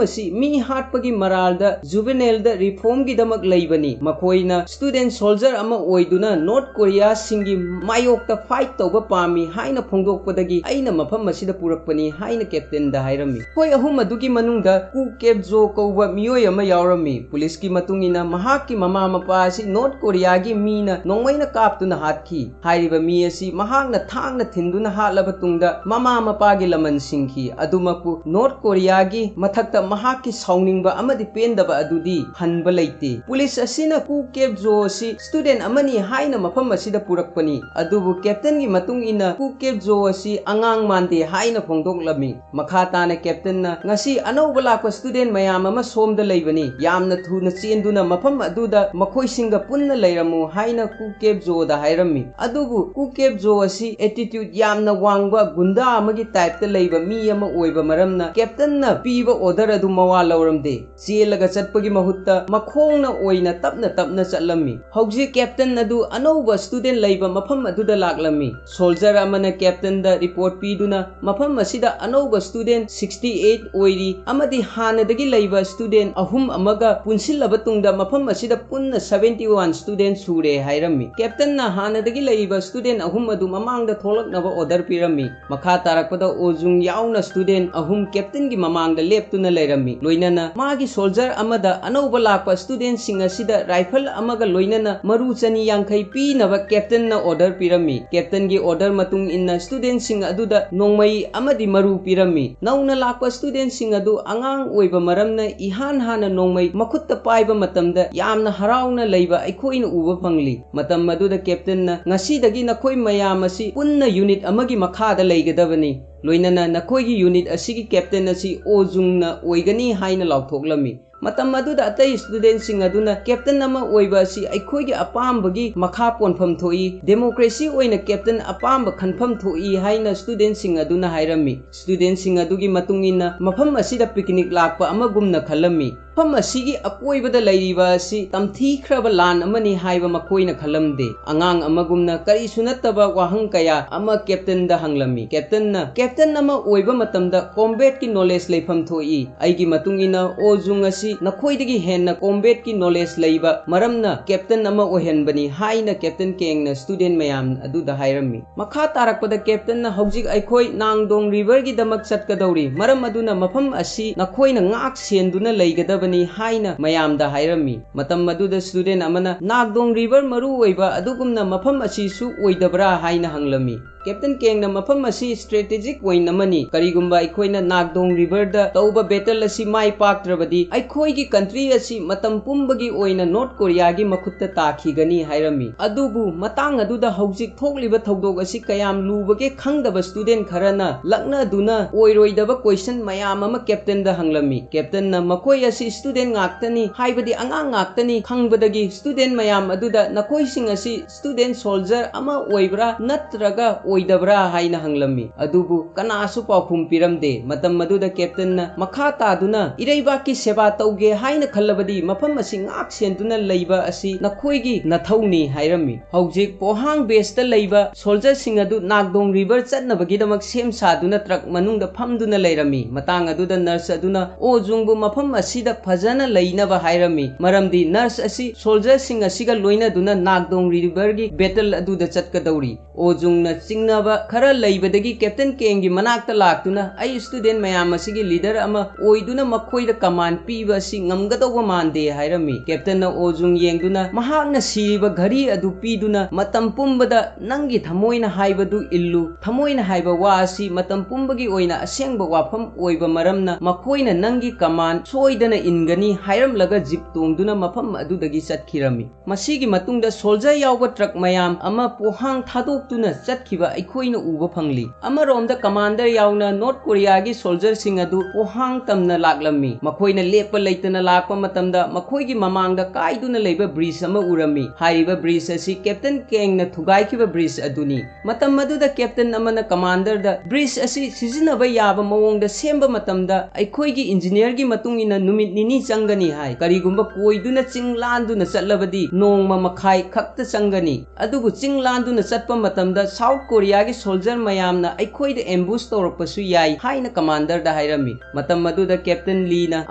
ꯑꯁꯤ ꯃꯤ ꯍꯥꯠꯄꯒꯤ ꯃꯔꯥꯜꯗ ꯖꯨꯚꯦꯅꯦꯜꯗ ꯔꯤꯐꯣꯔꯝꯒꯤꯗꯃꯛ ꯂꯩꯕꯅꯤ꯫ ꯃꯈꯣꯏꯅ ꯁ꯭ꯇꯨꯗꯦꯟ ꯁꯣꯜꯖꯔ ꯑꯃ ꯑꯣꯏꯗꯨꯅ ꯅꯣꯔꯊ ꯀꯣꯔꯤꯌꯥꯁꯤꯡꯒꯤ ꯃꯥꯌꯣꯛꯇ ꯐꯥꯏꯠ ꯇꯧꯕ ꯄꯥꯝꯃꯤ ꯍꯥꯏꯅ ꯐꯣꯡꯗꯣꯛꯄꯗꯒꯤ ꯑꯩꯅ ꯃꯐꯝ ꯑꯁꯤꯗ ꯄꯨꯔꯛꯄꯅꯤ ꯍꯥꯏꯅ ꯀꯦꯞꯇꯦꯟꯗ ꯍꯥꯏꯔꯝꯃꯤ꯫ ꯃꯈꯣꯏ ꯑꯍꯨꯝ ꯑꯗꯨꯒꯤ ꯃꯅꯨꯡꯗ ꯀꯨ ꯀꯦꯞ ꯖꯣ ꯀꯧꯕ ꯃꯤꯑꯣꯏ ꯑꯃ ꯌꯥꯎꯔꯝꯃꯤ꯫ ꯄꯨꯂꯤꯁꯀꯤ ꯃꯇꯨꯡ ꯏꯟꯅ ꯃꯍꯥꯛꯀꯤ ꯃꯃꯥ ꯃꯄꯥ ꯑꯁꯤ ꯅꯣꯔꯊ ꯀꯣꯔꯤꯌꯥꯒꯤ ꯃꯤꯅ ꯅꯣꯡꯃꯩꯅ ꯀꯥꯞꯇꯨꯅ ꯍꯥꯠꯈꯤ꯫ ꯍꯥꯏꯔꯤꯕ ꯃꯤ ꯑꯁꯤ ꯃꯍꯥꯛꯅ ꯊꯥꯡꯅ ꯊꯤꯟꯗꯨꯅ ꯍꯥꯠꯂꯕ ꯇꯨꯡꯗ ꯃꯃꯥ ꯃꯄꯥꯒꯤ ꯂꯃꯟ ꯁꯤꯡꯈꯤ꯫ ꯑꯗꯨꯃꯛꯄꯨ ꯅꯣꯔꯊ ꯀꯣꯔꯤꯌꯥꯒꯤ ꯃꯊꯛꯇ ꯃꯍꯥꯛꯀꯤ ꯁꯥꯎꯅꯤꯡꯕ ꯑꯃꯗꯤ ꯄꯦꯟꯗꯕ ꯑꯗꯨꯗꯤ ꯍꯟꯕ ꯂꯩꯇꯦ꯫ ꯄꯨꯂꯤꯁ ꯑꯁꯤꯅ ꯀꯨ ꯀꯦꯞ ꯖꯣ ꯑꯁꯤ ꯁ꯭ꯇꯨꯗꯦꯟ ꯑꯃꯅꯤ ꯍꯥꯏꯅ ꯃꯐꯝ ꯑꯁꯤꯗ ꯄꯨꯔꯛꯄꯅꯤ꯫ ꯑꯗꯨꯕꯨ ꯀꯦꯞꯇꯦꯟꯒꯤ ꯃꯇꯨꯡ ꯏꯟꯅ ꯀꯨ ꯀꯦꯞ ꯖꯣ ꯑꯁꯤ ꯑꯉꯥꯡ ꯃꯥꯟꯗꯦ ꯍꯥꯏꯅ ꯐꯣꯡꯗꯣꯛꯂꯝꯃꯤ꯫ ꯃꯈꯥ ꯇꯥꯅ ꯀꯦꯞꯇꯦꯟꯅ ꯉꯁꯤ ꯑꯅꯧꯕ ꯂꯥꯛꯄ ꯁ꯭ꯇꯨꯗꯦꯟ ꯃꯌꯥꯝ ꯑꯃ ꯁꯣꯝꯗ ꯂꯩꯕꯅꯤ꯫ ꯌꯥꯝꯅ ꯊꯨꯅ ꯆꯦꯟꯗꯨꯅ ꯃꯐꯝ ꯑꯗꯨꯗ ꯃꯈꯣꯏꯁꯤꯡꯒ ꯄꯨꯟꯅ ꯂꯩꯔꯝꯃꯨ ꯍꯥꯏꯅ ꯀꯨ ꯀꯦꯞ ꯖꯣꯗ ꯍꯥꯏꯔꯝꯃꯤ꯫ ꯑꯗꯨꯕꯨ ꯀꯨ ꯀꯦꯞ ꯖꯣ ꯑꯁꯤ ꯑꯦꯇꯤꯇ꯭ꯌꯨꯗ ꯌꯥꯝꯅ ꯋꯥꯡꯕ ꯒꯨꯟꯗꯥ ꯑꯃꯒꯤ ꯇꯥꯏꯞꯇ ꯂꯩꯕ ꯃꯤ ꯑꯃ ꯑꯣꯏꯕ ꯃꯔꯝꯅ ꯀꯦꯞꯇꯦꯟꯅ ꯄꯤꯕ ꯑꯣꯔꯗꯔ ꯑꯗꯨ ꯃꯋꯥ ꯂꯧꯔꯝꯗꯦ꯫ ꯆꯦꯜꯂꯒ ꯆꯠꯄꯒꯤ ꯃꯍꯨꯠꯇ ꯃꯈꯣꯡꯅ ꯑꯣꯏꯅ ꯇꯞꯅ ꯇꯞꯅ ꯆꯠꯂꯝꯃꯤ꯫ ꯍꯧꯖꯤꯛ ꯀꯦꯞꯇꯦꯟ ꯑꯗꯨ ꯑꯅꯧꯕ ꯁ꯭ꯇꯨꯗꯦꯟ ꯂꯩꯕ ꯃꯐꯝ ꯑꯗꯨꯗ ꯂꯥꯛꯂꯝꯃꯤ꯫ ꯁꯣꯜꯖꯔ ꯑꯃꯅ ꯀꯦꯞꯇꯦꯟꯗ ꯔꯤꯄꯣꯔꯠ ꯄꯤꯗꯨꯅ ꯃꯐꯝ ꯑꯁꯤꯗ ꯑꯅꯧꯕ ꯁ꯭ꯇꯨꯗꯦꯟ 68 ꯑꯣꯏꯔꯤ ꯑꯃꯗꯤ ꯍꯥꯟꯅꯗꯒꯤ ꯂꯩꯕ ꯁ꯭ꯇꯨꯗꯦꯟ ꯑꯍꯨꯝ ꯑꯃꯒ ꯄꯨꯟꯁꯤꯜꯂꯕ ꯇꯨꯡꯗ ꯃꯐꯝ ꯑꯁꯤꯗ ꯄꯨꯟꯅ 71 ꯁ꯭ꯇꯨꯗꯦꯟ ꯁꯨꯔꯦ ꯍꯥꯏꯔꯝꯃꯤ꯫ ꯀꯦꯞꯇꯦꯟꯅ ꯍꯥꯟꯅꯗꯒꯤ ꯂꯩꯔꯤꯕ ꯁ꯭ꯇꯨꯗꯦꯟ ꯑꯍꯨꯝ ꯑꯗꯨ ꯃꯃꯥꯡꯗ ꯊꯣꯛꯂꯛꯅꯕ ꯑꯣꯔꯗꯔ ꯄꯤꯔꯝꯃꯤ꯫ ꯃꯈꯥ ꯇꯥꯔꯛꯄꯗ ꯑꯣꯖꯨꯡ ꯌꯥꯎꯅ ꯁ꯭ꯇꯨꯗꯦꯟ ꯑꯍꯨꯝ ꯀꯦꯞꯇꯦꯟꯒꯤ ꯃꯃꯥꯡꯗ ꯂꯦꯞꯇꯨꯅ ꯂꯩꯔꯝꯃꯤ꯫ ꯂꯣꯏꯅꯅ ꯃꯥꯒꯤ ꯁꯣꯜꯖꯔ ꯑꯃꯗ ꯑꯅꯧꯕ ꯂꯥꯛꯄ ꯁ꯭ꯇꯨꯗꯦꯟꯁꯤꯡ ꯑꯁꯤꯗ ꯔꯥꯏꯐꯜ ꯑꯃꯒ ꯂꯣꯏꯅꯅ ꯃꯔꯨ 250 ꯄꯤꯅꯕ ꯀꯦꯞꯇꯦꯟꯅ ꯑꯣꯔꯗꯔ ꯄꯤꯔꯝꯃꯤ꯫ ꯀꯦꯞꯇꯦꯟꯒꯤ ꯑꯣꯔꯗꯔ ꯃꯇꯨꯡ ꯏꯟꯅ ꯁ꯭ꯇꯨꯗꯦꯟꯁꯤꯡ ꯑꯗꯨꯗ ꯅꯣꯡꯃꯩ ꯑꯃꯗꯤ ꯃꯔꯨ ꯄꯤꯔꯝꯃꯤ꯫ ꯅꯧꯅ ꯂꯥꯛꯄ ꯁ꯭ꯇꯨꯗꯦꯟꯁꯤꯡ ꯑꯗꯨ ꯑꯉꯥꯡ ꯑꯣꯏꯕ ꯃꯔꯝꯅ ꯏꯍꯥꯟ ꯍꯥꯟꯅ ꯅꯣꯡꯃꯩ ꯃꯈꯨꯠꯇ ꯄꯥꯏꯕ ꯃꯇꯝꯗ ꯌꯥꯝꯅ ꯍꯔꯥꯎꯅ ꯂꯩꯕ ꯑꯩꯈꯣꯏꯅ ꯎꯕ ꯐꯪꯂꯤ꯫ ꯃꯇꯝ ꯑꯗꯨꯗ ꯀꯦꯞꯇꯦꯟꯅ ꯉꯁꯤꯗꯒꯤ ꯅꯈꯣꯏ ꯃꯌꯥꯝ ꯑꯁꯤ ꯄꯨꯟꯅ ꯌꯨꯅꯤꯠ ꯑꯃꯒꯤ ꯃꯈꯥꯗ ꯂꯩꯒꯗꯕꯅꯤ꯫ ꯂꯣꯏꯅꯅ ꯅꯈꯣꯏꯒꯤ ꯌꯨꯅꯤꯠ ꯑꯁꯤꯒꯤ ꯀꯦꯞꯇꯦꯟ ꯑꯁꯤ ꯑꯣꯖꯨꯡꯅ ꯑꯣꯏꯒꯅꯤ ꯍꯥꯏꯅ ꯂꯥꯎꯊꯣꯛꯂꯝꯃꯤ꯫ ꯃꯇꯝ ꯑꯗꯨꯗ ꯑꯇꯩ ꯁ꯭ꯇꯨꯗꯦꯟꯁꯤꯡ ꯑꯗꯨꯅ ꯀꯦꯞꯇꯦꯟ ꯑꯃ ꯑꯣꯏꯕ ꯑꯁꯤ ꯑꯩꯈꯣꯏꯒꯤ ꯑꯄꯥꯝꯕꯒꯤ ꯃꯈꯥ ꯄꯣꯟꯐꯝ ꯊꯣꯛꯏ꯫ ꯗꯦꯃꯣꯀ꯭ꯔꯦꯁꯤ ꯑꯣꯏꯅ ꯀꯦꯞꯇꯦꯟ ꯑꯄꯥꯝꯕ ꯈꯟꯐꯝ ꯊꯣꯛꯏ ꯍꯥꯏꯅ ꯁ꯭ꯇꯨꯗꯦꯟꯁꯤꯡ ꯑꯗꯨꯅ ꯍꯥꯏꯔꯝꯃꯤ꯫ ꯁ꯭ꯇꯨꯗꯦꯟꯁꯤꯡ ꯑꯗꯨꯒꯤ ꯃꯇꯨꯡ ꯏꯟꯅ ꯃꯐꯝ ꯑꯁꯤꯗ ꯄꯤꯛꯅꯤꯛ ꯂꯥꯛꯄ ꯑꯃꯒꯨꯝꯅ ꯈꯜꯂꯝꯃꯤ꯫ ꯃꯐꯝ ꯑꯁꯤꯒꯤ ꯑꯀꯣꯏꯕꯗ ꯂꯩꯔꯤꯕ ꯑꯁꯤ ꯇꯝꯊꯤꯈ꯭ꯔꯕ ꯂꯥꯟ ꯑꯃꯅꯤ ꯍꯥꯏꯕ ꯃꯈꯣꯏꯅ ꯈꯜꯂꯝꯗꯦ꯫ ꯑꯉꯥꯡ ꯑꯃꯒꯨꯝꯅ ꯀꯔꯤꯁꯨ ꯅꯠꯇꯕ ꯋꯥꯍꯪ ꯀꯌꯥ ꯑꯃ ꯀꯦꯞꯇꯦꯟꯗ ꯍꯪꯂꯝꯃꯤ꯫ ꯀꯦꯞꯇꯦꯟꯅ ꯀꯦꯞꯇꯦꯟ ꯑꯃ ꯑꯣꯏꯕ ꯃꯇꯝꯗ ꯀꯣꯝꯕꯦꯠꯀꯤ ꯅꯣꯂꯦꯖ ꯂꯩꯐꯝ ꯊꯣꯛꯏ꯫ ꯑꯩꯒꯤ ꯃꯇꯨꯡ ꯏꯟꯅ ꯑꯣꯖꯨꯡ ꯑꯁꯤ ꯅꯈꯣꯏꯗꯒꯤ ꯍꯦꯟꯅ ꯀꯣꯝꯕꯦꯠꯀꯤ ꯅꯣꯂꯦꯖ ꯂꯩꯕ ꯃꯔꯝꯅ ꯀꯦꯞꯇꯦꯟ ꯑꯃ ꯑꯣꯏꯍꯟꯕꯅꯤ ꯍꯥꯏꯅ ꯀꯦꯞꯇꯦꯟ ꯀꯦꯡꯅ ꯁ꯭ꯇꯨꯗꯦꯟ ꯃꯌꯥꯝ ꯑꯗꯨꯗ ꯍꯥꯏꯔꯝꯃꯤ꯫ ꯃꯈꯥ ꯇꯥꯔꯛꯄꯗ ꯀꯦꯞꯇꯦꯟꯅ ꯍꯧꯖꯤꯛ ꯑꯩꯈꯣꯏ ꯅꯥꯡꯗꯣꯡ ꯔꯤꯚꯔꯒꯤꯗꯃꯛ ꯆꯠꯀꯗꯧꯔꯤ꯫ ꯃꯔꯝ ꯑꯗꯨꯅ ꯃꯐꯝ ꯑꯁꯤ ꯅꯈꯣꯏꯅ ꯉꯥꯛ ꯁꯦꯟꯗꯨꯅ ꯂꯩꯒꯗꯕꯅꯤ ꯍꯥꯏꯅ ꯃꯌꯥꯝꯗ ꯍꯥꯏꯔꯝꯃꯤ꯫ ꯃꯇꯝ ꯑꯗꯨꯗ ꯁ꯭ꯇꯨꯗꯦꯟ ꯑꯃꯅ ꯅꯥꯡꯗꯣꯡ ꯔꯤꯚꯔ ꯃꯔꯨ ꯑꯣꯏꯕ ꯑꯗꯨꯒꯨꯝꯅ ꯃꯐꯝ ꯑꯁꯤꯁꯨ ꯑꯣꯏꯗꯕ꯭ꯔꯥ ꯍꯥꯏꯅ ꯍꯪꯂꯝꯃꯤ꯫ ꯀꯦꯞꯇꯦꯟ ꯀꯦꯡꯅ ꯃꯐꯝ ꯑꯁꯤ ꯁ꯭ꯇ꯭ꯔꯦꯇꯦꯖꯤꯛ ꯄꯣꯏꯟꯠ ꯑꯃꯅꯤ꯫ ꯀꯔꯤꯒꯨꯝꯕ ꯑꯩꯈꯣꯏꯅ ꯅꯥꯡꯗꯣꯡ ꯔꯤꯚꯔꯗ ꯇꯧꯕ ꯕꯦꯇꯜ ꯑꯁꯤ ꯃꯥꯏ ꯄꯥꯛꯇ꯭ꯔꯕꯗꯤ ꯑꯩꯈꯣꯏꯒꯤ ꯀꯟꯇ꯭ꯔꯤ ꯑꯁꯤ ꯃꯇꯝ ꯄꯨꯝꯕꯒꯤ ꯑꯣꯏꯅ ꯅꯣꯔꯊ ꯀꯣꯔꯤꯌꯥꯒꯤ ꯃꯈꯨꯠꯇ ꯇꯥꯈꯤꯒꯅꯤ ꯍꯥꯏꯔꯝꯃꯤ꯫ ꯑꯗꯨꯕꯨ ꯃꯇꯥꯡ ꯑꯗꯨꯗ ꯍꯧꯖꯤꯛ ꯊꯣꯛꯂꯤꯕ ꯊꯧꯗꯣꯛ ꯑꯁꯤ ꯀꯌꯥꯝ ꯂꯨꯕꯒꯦ ꯈꯪꯗꯕ ꯁ꯭ꯇꯨꯗꯦꯟ ꯈꯔꯅ ꯂꯛꯅꯗꯨꯅ ꯑꯣꯏꯔꯣꯏꯗꯕ ꯀꯣꯏꯁꯟ ꯃꯌꯥꯝ ꯑꯃ ꯀꯦꯞꯇꯦꯟꯗ ꯍꯪꯂꯝꯃꯤ꯫ ꯀꯦꯞꯇꯦꯟꯅ ꯃꯈꯣꯏ ꯑꯁꯤ ꯁ꯭ꯇꯨꯗꯦꯟ ꯉꯥꯛꯇꯅꯤ ꯍꯥꯏꯕꯗꯤ ꯑꯉꯥꯡ ꯉꯥꯛꯇꯅꯤ ꯈꯪꯕꯗꯒꯤ ꯁ꯭ꯇꯨꯗꯦꯟ ꯃꯌꯥꯝ ꯑꯗꯨꯗ ꯅꯈꯣꯏꯁꯤꯡ ꯑꯁꯤ ꯁ꯭ꯇꯨꯗꯦꯟ ꯁꯣꯜꯖꯔ ꯑꯃ ꯑꯣꯏꯕ꯭ꯔꯥ ꯅꯠꯇ꯭ꯔꯒ ꯑꯣꯏꯗꯕ꯭ꯔꯥ ꯍꯥꯏꯅ ꯍꯪꯂꯝꯃꯤ꯫ ꯑꯗꯨꯕు ꯀꯅꯥꯁꯨ ꯄꯥꯎꯈꯨꯝ ꯄꯤꯔꯝꯗꯦ꯫ ꯃꯇꯝ ꯑꯗꯨꯗ ꯀꯦꯞꯇꯦꯟꯅ ꯃꯈꯥ ꯇꯥꯗꯨꯅ ꯏꯔꯩꯕꯥꯛꯀꯤ ꯁꯦꯕꯥ ꯇꯧꯒꯦ ꯍꯥꯏꯅ ꯈꯜꯂꯕꯗꯤ ꯃꯐꯝ ꯑꯁꯤ ꯉꯥꯛ ꯁꯦꯟꯗꯨꯅ ꯂꯩꯕ ꯑꯁꯤ ꯅꯈꯣꯏꯒꯤ ꯅꯊꯧꯅꯤ ꯍꯥꯏꯔꯝꯃꯤ꯫ ꯍꯧꯖꯤꯛ ꯄꯣꯍꯥꯡ ꯕꯦꯁꯇ ꯂꯩꯕ ꯁꯣꯜꯖꯔꯁꯤꯡ ꯑꯗꯨ ꯅꯥꯡꯗꯣꯡ ꯔꯤꯚꯔ ꯆꯠꯅꯕꯒꯤꯗꯃꯛ ꯁꯦꯝ ꯁꯥꯗꯨꯅ ꯇ꯭ꯔꯛ ꯃꯅꯨꯡꯗ ꯐꯝꯗꯨꯅ ꯂꯩꯔꯝꯃꯤ꯫ ꯃꯇꯥꯡ ꯑꯗꯨꯗ ꯅꯔꯁ ꯑꯗꯨꯅ ꯑꯣꯖꯨꯡꯕꯨ ꯃꯐꯝ ꯑꯁꯤꯗ ꯐꯖꯅ ꯂꯩꯅꯕ ꯍꯥꯏꯔꯝꯃꯤ꯫ ꯃꯔꯝꯗꯤ ꯅꯔꯁ ꯑꯁꯤ ꯁꯣꯜꯖꯔꯁꯤꯡ ꯑꯁꯤꯒ ꯂꯣꯏꯅꯗꯨꯅ ꯅꯥꯡꯗꯣꯡ ꯔꯤꯚꯔꯒꯤ ꯕꯦꯇꯜ ꯑꯗꯨꯗ ꯆꯠꯀꯗꯧꯔꯤ꯫ ꯑꯣꯖꯨꯡꯅ ꯆꯤꯡ चिंगनाबा खरा लैबदगी कैप्टन केंगी मनाक्ता लाक्तुना आई स्टूडेंट मयाम असिगी लीडर अमा ओइदुना मखोइदा कमान पीबा असि ngamgadawba mande hairami कैप्टन ना ओजुंग येंगदुना महाक्ना सिरिबा घड़ी अदु पीदुना मतम पुंबदा नंगी थमोइना हाइबदु इल्लु थमोइना हाइबा वा असि मतम पुंबगी ओइना असेंगबा वाफम ओइबा मरमना मखोइना नंगी कमान सोइदना इनगनी हाइरमलगा जिप तोंगदुना मफम अदुदगी चटखिरमी मसिगी मतुंगदा सोल्जर यावबा ट्रक मयाम अमा पोहांग थादोक्तुना चटखिबा अखोइना उबा फंगली अमरोमदा कमांडर यावना नॉर्थ कोरिया गी सोल्जर सिंग अदु पोहांग तमना लागलम्मी मखोइना लेपा लेतना लाकपा मतमदा मखोइगी ममांगदा काइदुना लेबा ब्रिज अमा उरमी हाइरिबा ब्रिज असि कैप्टन केंगना थुगाइखिबा ब्रिज अदुनी मतम मदुदा कैप्टन अमना कमांडर दा ब्रिज असि सिजिनबा याबा मवोंगदा सेंबा मतमदा अखोइगी इंजीनियर गी मतुंगिना नुमित निनी चंगनी हाय करिगुंबा कोइदुना चिंगलांदुना चटलबदी नोंगमा मखाई खक्ता चंगनी अदुबु चिंगलांदुना चटपा मतमदा साउथ कोरिया गी सोल्जर मयामना अखोइदा एम्बुश तौरकपसु याई हाइना कमांडर दा हाइरमी मतम मदुदा कैप्टन लीना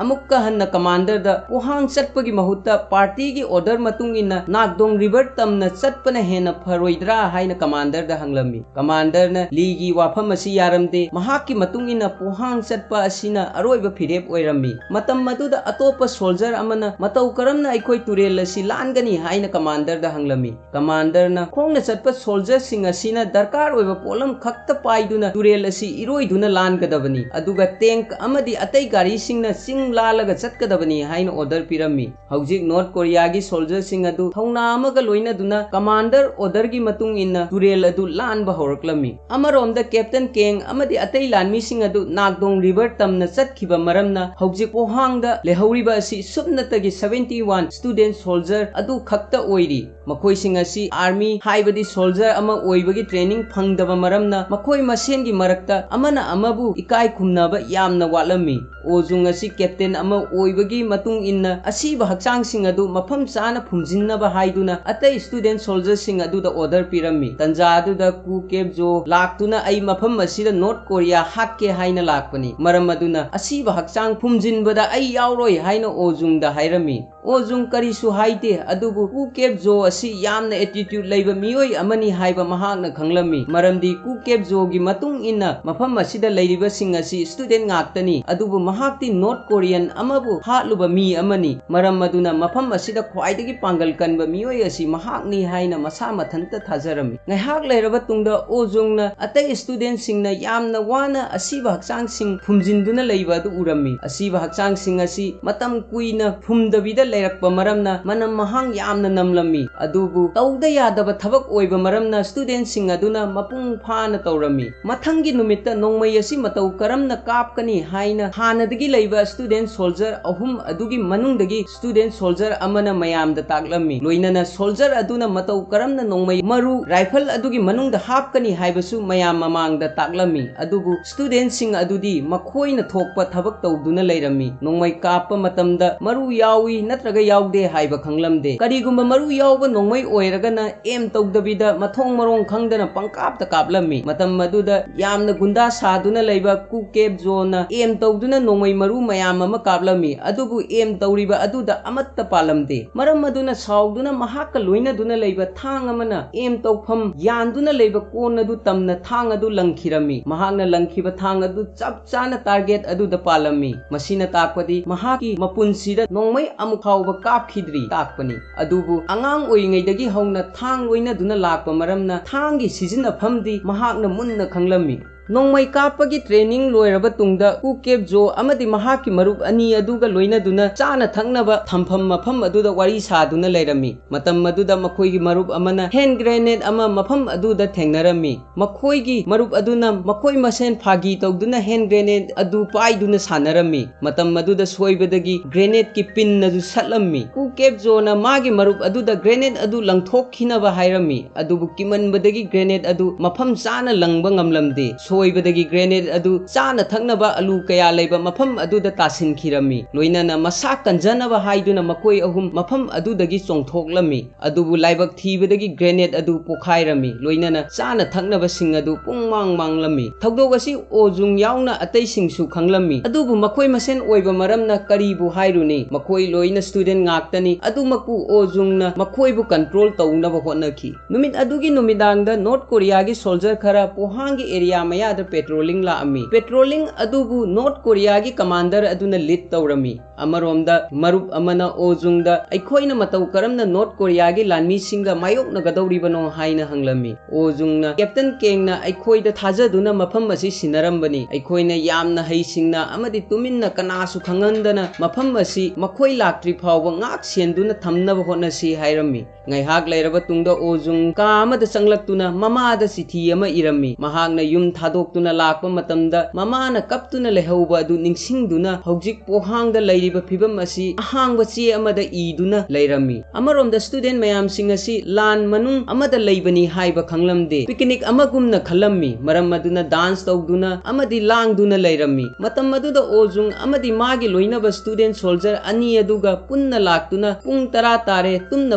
अमुक्का हन्ना कमांडर दा पोहांग चटपगी महुत्ता पार्टी गी ऑर्डर मतुंगिना नागदोंग रिवर तमना चटपना हेना फरोइद्रा हाइना कमांडर दा हंगलमी कमांडर ना लीगी वाफम असि यारमदे महाकी मतुंगिना पोहांग चटपा असिना अरोइबा फिरेप ओइरमी मतम मदुदा अतोपा सोल्जर अमना मतौ करमना अखोइ तुरेल असि लानगनी हाइना कमांडर दा हंगलमी कमांडर ना खोंगना चटपा सोल्जर सिंग असिना दरकार ओइबा पोलम खक्ता पाइदुना तुरेल असि इरोइदुना लानगदबनी अदुगा टैंक अमदी अतै गाड़ी सिंगना चिंग लालगा चटकदबनी हाइना ऑर्डर पिरमी हौजिक नॉर्थ कोरिया गी सोल्जर सिंग अदु थौना अमगा लोइनदुना कमांडर ऑर्डर गी मतुंग इन्ना तुरेल अदु लानबा हौरक्लमी अमरोमदा कैप्टन केंग अमदी अतै लानमी सिंग अदु नागदोंग रिवर तमना चटखिबा मरमना हौजिक पोहांगदा लेहौरिबा असि सुपनतगी 71 स्टूडेंट सोल्जर अदु खक्ता ओइरी मखोइ सिंग असि आर्मी हाइबदी सोल्जर अमा ओइबगी ट्रेनिंग फंगदबा मरमना मखोइ मसेनगी मरक्ता अमना अमबु इकाई खुमनाबा यामना वालमी ओजुंग असि कैप्टन अमा ओइबगी मतुंग इन्ना असिबा हक्चांग सिंग अदु मफम चाना फुमजिन्नबा हाइदुना अतै स्टूडेंट सोल्जर सिंग अदुदा ऑर्डर पिरमी तंजा अदुदा कु केब जो लाक्तुना आई मफम असिदा नॉर्थ कोरिया हाक्के हाइना लाक्पनी मरम अदुना असिबा हक्चांग फुमजिनबदा आई यावरोय हाइना ओजुंगदा हाइरमी ओजुंग करिसु हाइते अदुबु कु केब जो असि यामना एटीट्यूड लैबा मियोय अमनी हाइबा महाकना खंगलमी मरमदी कु केब जो गी मतुंग इन्ना मफम असिदा लैरिबा सिंग असि student ngaktani adubu mahakti north korean amabu hatluba mi amani maram maduna mafam asida khwaidagi pangal kanba miyoi asi mahakni haina masa mathanta thajarami ngaihak leiraba tungda ojungna atai student singna yamna wana asiba hakchang sing phumjinduna leiba du urami asiba hakchang sing asi matam kuina phumdabida leirakpa maramna manam mahang yamna namlami adubu tauda yadaba thabak oiba maramna student sing aduna mapung phana tawrami mathangi numitta nongmai asi matau karamna kapkani haina hanadagi leiba student soldier ahum adugi manungdagi student soldier amana mayamda taklami loinana soldier aduna matau karamna nongmai maru rifle adugi manungda hapkani haibasu mayam mamangda taklami adubu student sing adudi makhoina thokpa thabak tawduna leirami nongmai kappa matamda maru yawi natraga yawde haiba khanglamde karigumba maru yawba nongmai oiragana em tawdabida mathong marong khangdana pangkapta kaplami matam maduda yamna gunda saduna leiba ku keb zona em tawduna nongmai maru mayam ama kaplami adubu em tawriba aduda amatta palamde maram maduna sauduna mahakka loina duna leiba thang amana em tawpham yanduna leiba kona du tamna thang adu langkhirami mahakna langkhiba thang adu chap chana target aduda palami masina takpadi mahaki mapunsida nongmai amukhawba kapkhidri takpani adubu angang oingaidagi hauna thang loina duna lakpa maramna thangi sizina phamdi mahakna munna khanglami nongmai kapagi training loiraba tungda ku keb jo amadi mahaki marup ani aduga loina duna chana thangnaba thampham mafam aduda wari saduna leirami matam aduda makhoigi marup amana hand grenade ama mafam aduda thengnarami makhoigi marup aduna makhoi masen phagi tawduna hand grenade adu paiduna sanarami matam aduda soibadagi grenade ki pin adu satlammi ku keb jo na magi marup aduda grenade adu langthok khinaba hairami adubu kimanbadagi grenade adu mafam chana langba ngamlamde ꯑꯁꯣꯏꯕꯗꯒꯤ grenade ꯑꯗꯨ ꯆꯥꯅ ꯊꯛꯅꯕ ꯑꯂꯨ ꯀꯌꯥ ꯂꯩꯕ ꯃꯐꯝ ꯑꯗꯨꯗ ꯇꯥꯁꯤꯟꯈꯤꯔꯝꯃꯤ ꯂꯣꯏꯅꯅ ꯃꯁꯥ ꯀꯟꯖꯅꯕ ꯍꯥꯏꯗꯨꯅ ꯃꯈꯣꯏ ꯑꯍꯨꯝ ꯃꯐꯝ ꯑꯗꯨꯗꯒꯤ ꯆꯣꯡꯊꯣꯛꯂꯝꯃꯤ ꯑꯗꯨꯕꯨ ꯂꯥꯏꯕꯛ ꯊꯤꯕꯗꯒꯤ ꯒ꯭ꯔꯦꯅꯦꯗ ꯑꯗꯨ ꯄꯣꯈꯥꯏꯔꯝꯃꯤ ꯂꯣꯏꯅꯅ ꯆꯥꯅ ꯊꯛꯅꯕꯁꯤꯡ ꯑꯗꯨ ꯄꯨꯡꯃꯥꯡ ꯃꯥꯡꯂꯝꯃꯤ ꯊꯧꯗꯣꯛ ꯑꯁꯤ ꯑꯣꯖꯨꯡ ꯌꯥꯎꯅ ꯑꯇꯩꯁꯤꯡꯁꯨ ꯈꯪꯂꯝꯃꯤ ꯑꯗꯨꯕꯨ ꯃꯈꯣꯏ ꯃꯁꯦꯟ ꯑꯣꯏꯕ ꯃꯔꯝꯅ ꯀꯔꯤꯕꯨ ꯍꯥꯏꯔꯨꯅꯤ ꯃꯈꯣꯏ ꯂꯣꯏꯅ ꯁ꯭ꯇꯨꯗꯦꯟꯠ ꯉꯥꯛꯇꯅꯤ ꯑꯗꯨꯃꯛꯄꯨ ꯑꯣꯖꯨꯡꯅ ꯃꯈꯣꯏꯕꯨ ꯀꯟꯇ꯭ꯔꯣꯜ ꯇꯧꯅꯕ ꯍꯣꯠꯅꯈꯤ ꯅꯨꯃꯤꯠ ꯑꯗꯨꯒꯤ ꯅꯨꯃꯤꯗꯥꯡꯗ ꯅꯣꯔꯊ ꯀꯣꯔꯤꯌꯥꯒꯤ ꯁꯣꯜꯖꯔ ꯈꯔ ꯄꯣꯍꯥꯡꯒꯤ ꯑꯦꯔꯤꯌꯥ ꯃꯌꯥꯗ ꯄꯦꯇ꯭ꯔꯣꯂꯤꯡ ꯂꯥꯛꯑꯝꯃꯤ ꯄꯦꯇ꯭ꯔꯣꯂꯤꯡ ꯑꯗꯨꯕꯨ ꯅꯣꯔꯊ ꯀꯣꯔꯤꯌꯥꯒꯤ ꯀꯃꯥꯟꯗꯔ ꯑꯗꯨꯅ ꯂꯤꯗ ꯇꯧꯔꯝꯃꯤ ꯑꯃꯔꯣꯝꯗ ꯃꯔꯨꯞ ꯑꯃꯅ ꯑꯣꯖꯨꯡꯗ ꯑꯩꯈꯣꯏꯅ ꯃꯇꯧ ꯀꯔꯝꯅ ꯅꯣꯔꯊ ꯀꯣꯔꯤꯌꯥꯒꯤ ꯂꯥꯟꯃꯤꯁꯤꯡꯒ ꯃꯥꯌꯣꯛꯅꯒꯗꯧꯔꯤꯕꯅꯣ ꯍꯥꯏꯅ ꯍꯪꯂꯝꯃꯤ ꯑꯣꯖꯨꯡꯅ ꯀꯦꯞꯇꯟ ꯀꯦꯡꯅ ꯑꯩꯈꯣꯏꯗ ꯊꯥꯖꯗꯨꯅ ꯃꯐꯝ ꯑꯁꯤ ꯁꯤꯟꯅꯔꯝꯕꯅꯤ ꯑꯩꯈꯣꯏꯅ ꯌꯥꯝꯅ ꯍꯩꯁꯤꯡꯅ ꯑꯃꯗꯤ ꯇꯨꯃꯤꯟꯅ ꯀꯅꯥꯁꯨ ꯈꯪꯍꯟꯗꯅ ꯃꯐꯝ ꯑꯁꯤ ꯃꯈꯣꯏ ꯂꯥꯛꯇ꯭ꯔꯤ ꯐꯥꯎꯕ ꯉꯥꯛ ꯁꯦꯟꯗꯨꯅ ꯊꯝꯅꯕ ꯍꯣꯠꯅꯁꯤ ꯍꯥꯏꯔꯝꯃꯤ ꯉꯥꯏꯍꯥꯛ ꯂꯩꯔꯕ ꯇꯨꯡꯗ ꯑꯣꯖꯨꯡ ꯀꯥ ꯑꯃꯗ ꯆꯪꯂꯛꯇꯨꯅ ꯃꯃꯥꯗ ꯆꯤꯊꯤ ꯑꯃ ꯏꯔꯝꯃꯤ ꯃꯍꯥꯛꯅ ꯌꯨꯝ ꯊꯥꯗꯣꯛꯇꯨꯅ ꯂꯥꯛꯄ ꯃꯇꯝꯗ ꯃꯃꯥꯅ ꯀꯞꯇꯨꯅ ꯂꯩꯍꯧꯕ ꯑꯗꯨ ꯅꯤꯡꯁꯤꯡꯗꯨꯅ ꯍꯧꯖꯤꯛ ꯄꯣꯍꯥꯡꯗ ꯂꯩꯔꯤꯕ ꯐꯤꯕꯝ ꯑꯁꯤ ꯑꯍꯥꯡꯕ ꯆꯦ ꯑꯃꯗ ꯏꯗꯨꯅ ꯂꯩꯔꯝꯃꯤ ꯑꯃꯔꯣꯝꯗ ꯁ꯭ꯇꯨꯗꯦꯟꯠ ꯃꯌꯥꯝꯁꯤꯡ ꯑꯁꯤ ꯂꯥꯟ ꯃꯅꯨꯡ ꯑꯃꯗ ꯂꯩꯕꯅꯤ ꯍꯥꯏꯕ ꯈꯪꯂꯝꯗꯦ ꯄꯤꯛꯅꯤꯛ ꯑꯃꯒꯨꯝꯅ ꯈꯜꯂꯝꯃꯤ ꯃꯔꯝ ꯑꯗꯨꯅ ꯗꯥꯟꯁ ꯇꯧꯗꯨꯅ ꯑꯃꯗꯤ ꯂꯥꯡꯗꯨꯅ ꯂꯩꯔꯝꯃꯤ ꯃꯇꯝ ꯑꯗꯨꯗ ꯑꯣꯖꯨꯡ ꯑꯃꯗꯤ ꯃꯥꯒꯤ ꯂꯣꯏꯅꯕ ꯁ꯭ꯇꯨꯗꯦꯟꯠ ꯁꯣꯜꯖꯔ ꯑꯅꯤ ꯑꯗꯨꯒ ꯄꯨꯟꯅ ꯂꯥꯛꯇꯨꯅ ꯄꯨꯡ 10 ꯇꯥꯔꯦ ꯇꯨꯝꯅꯕ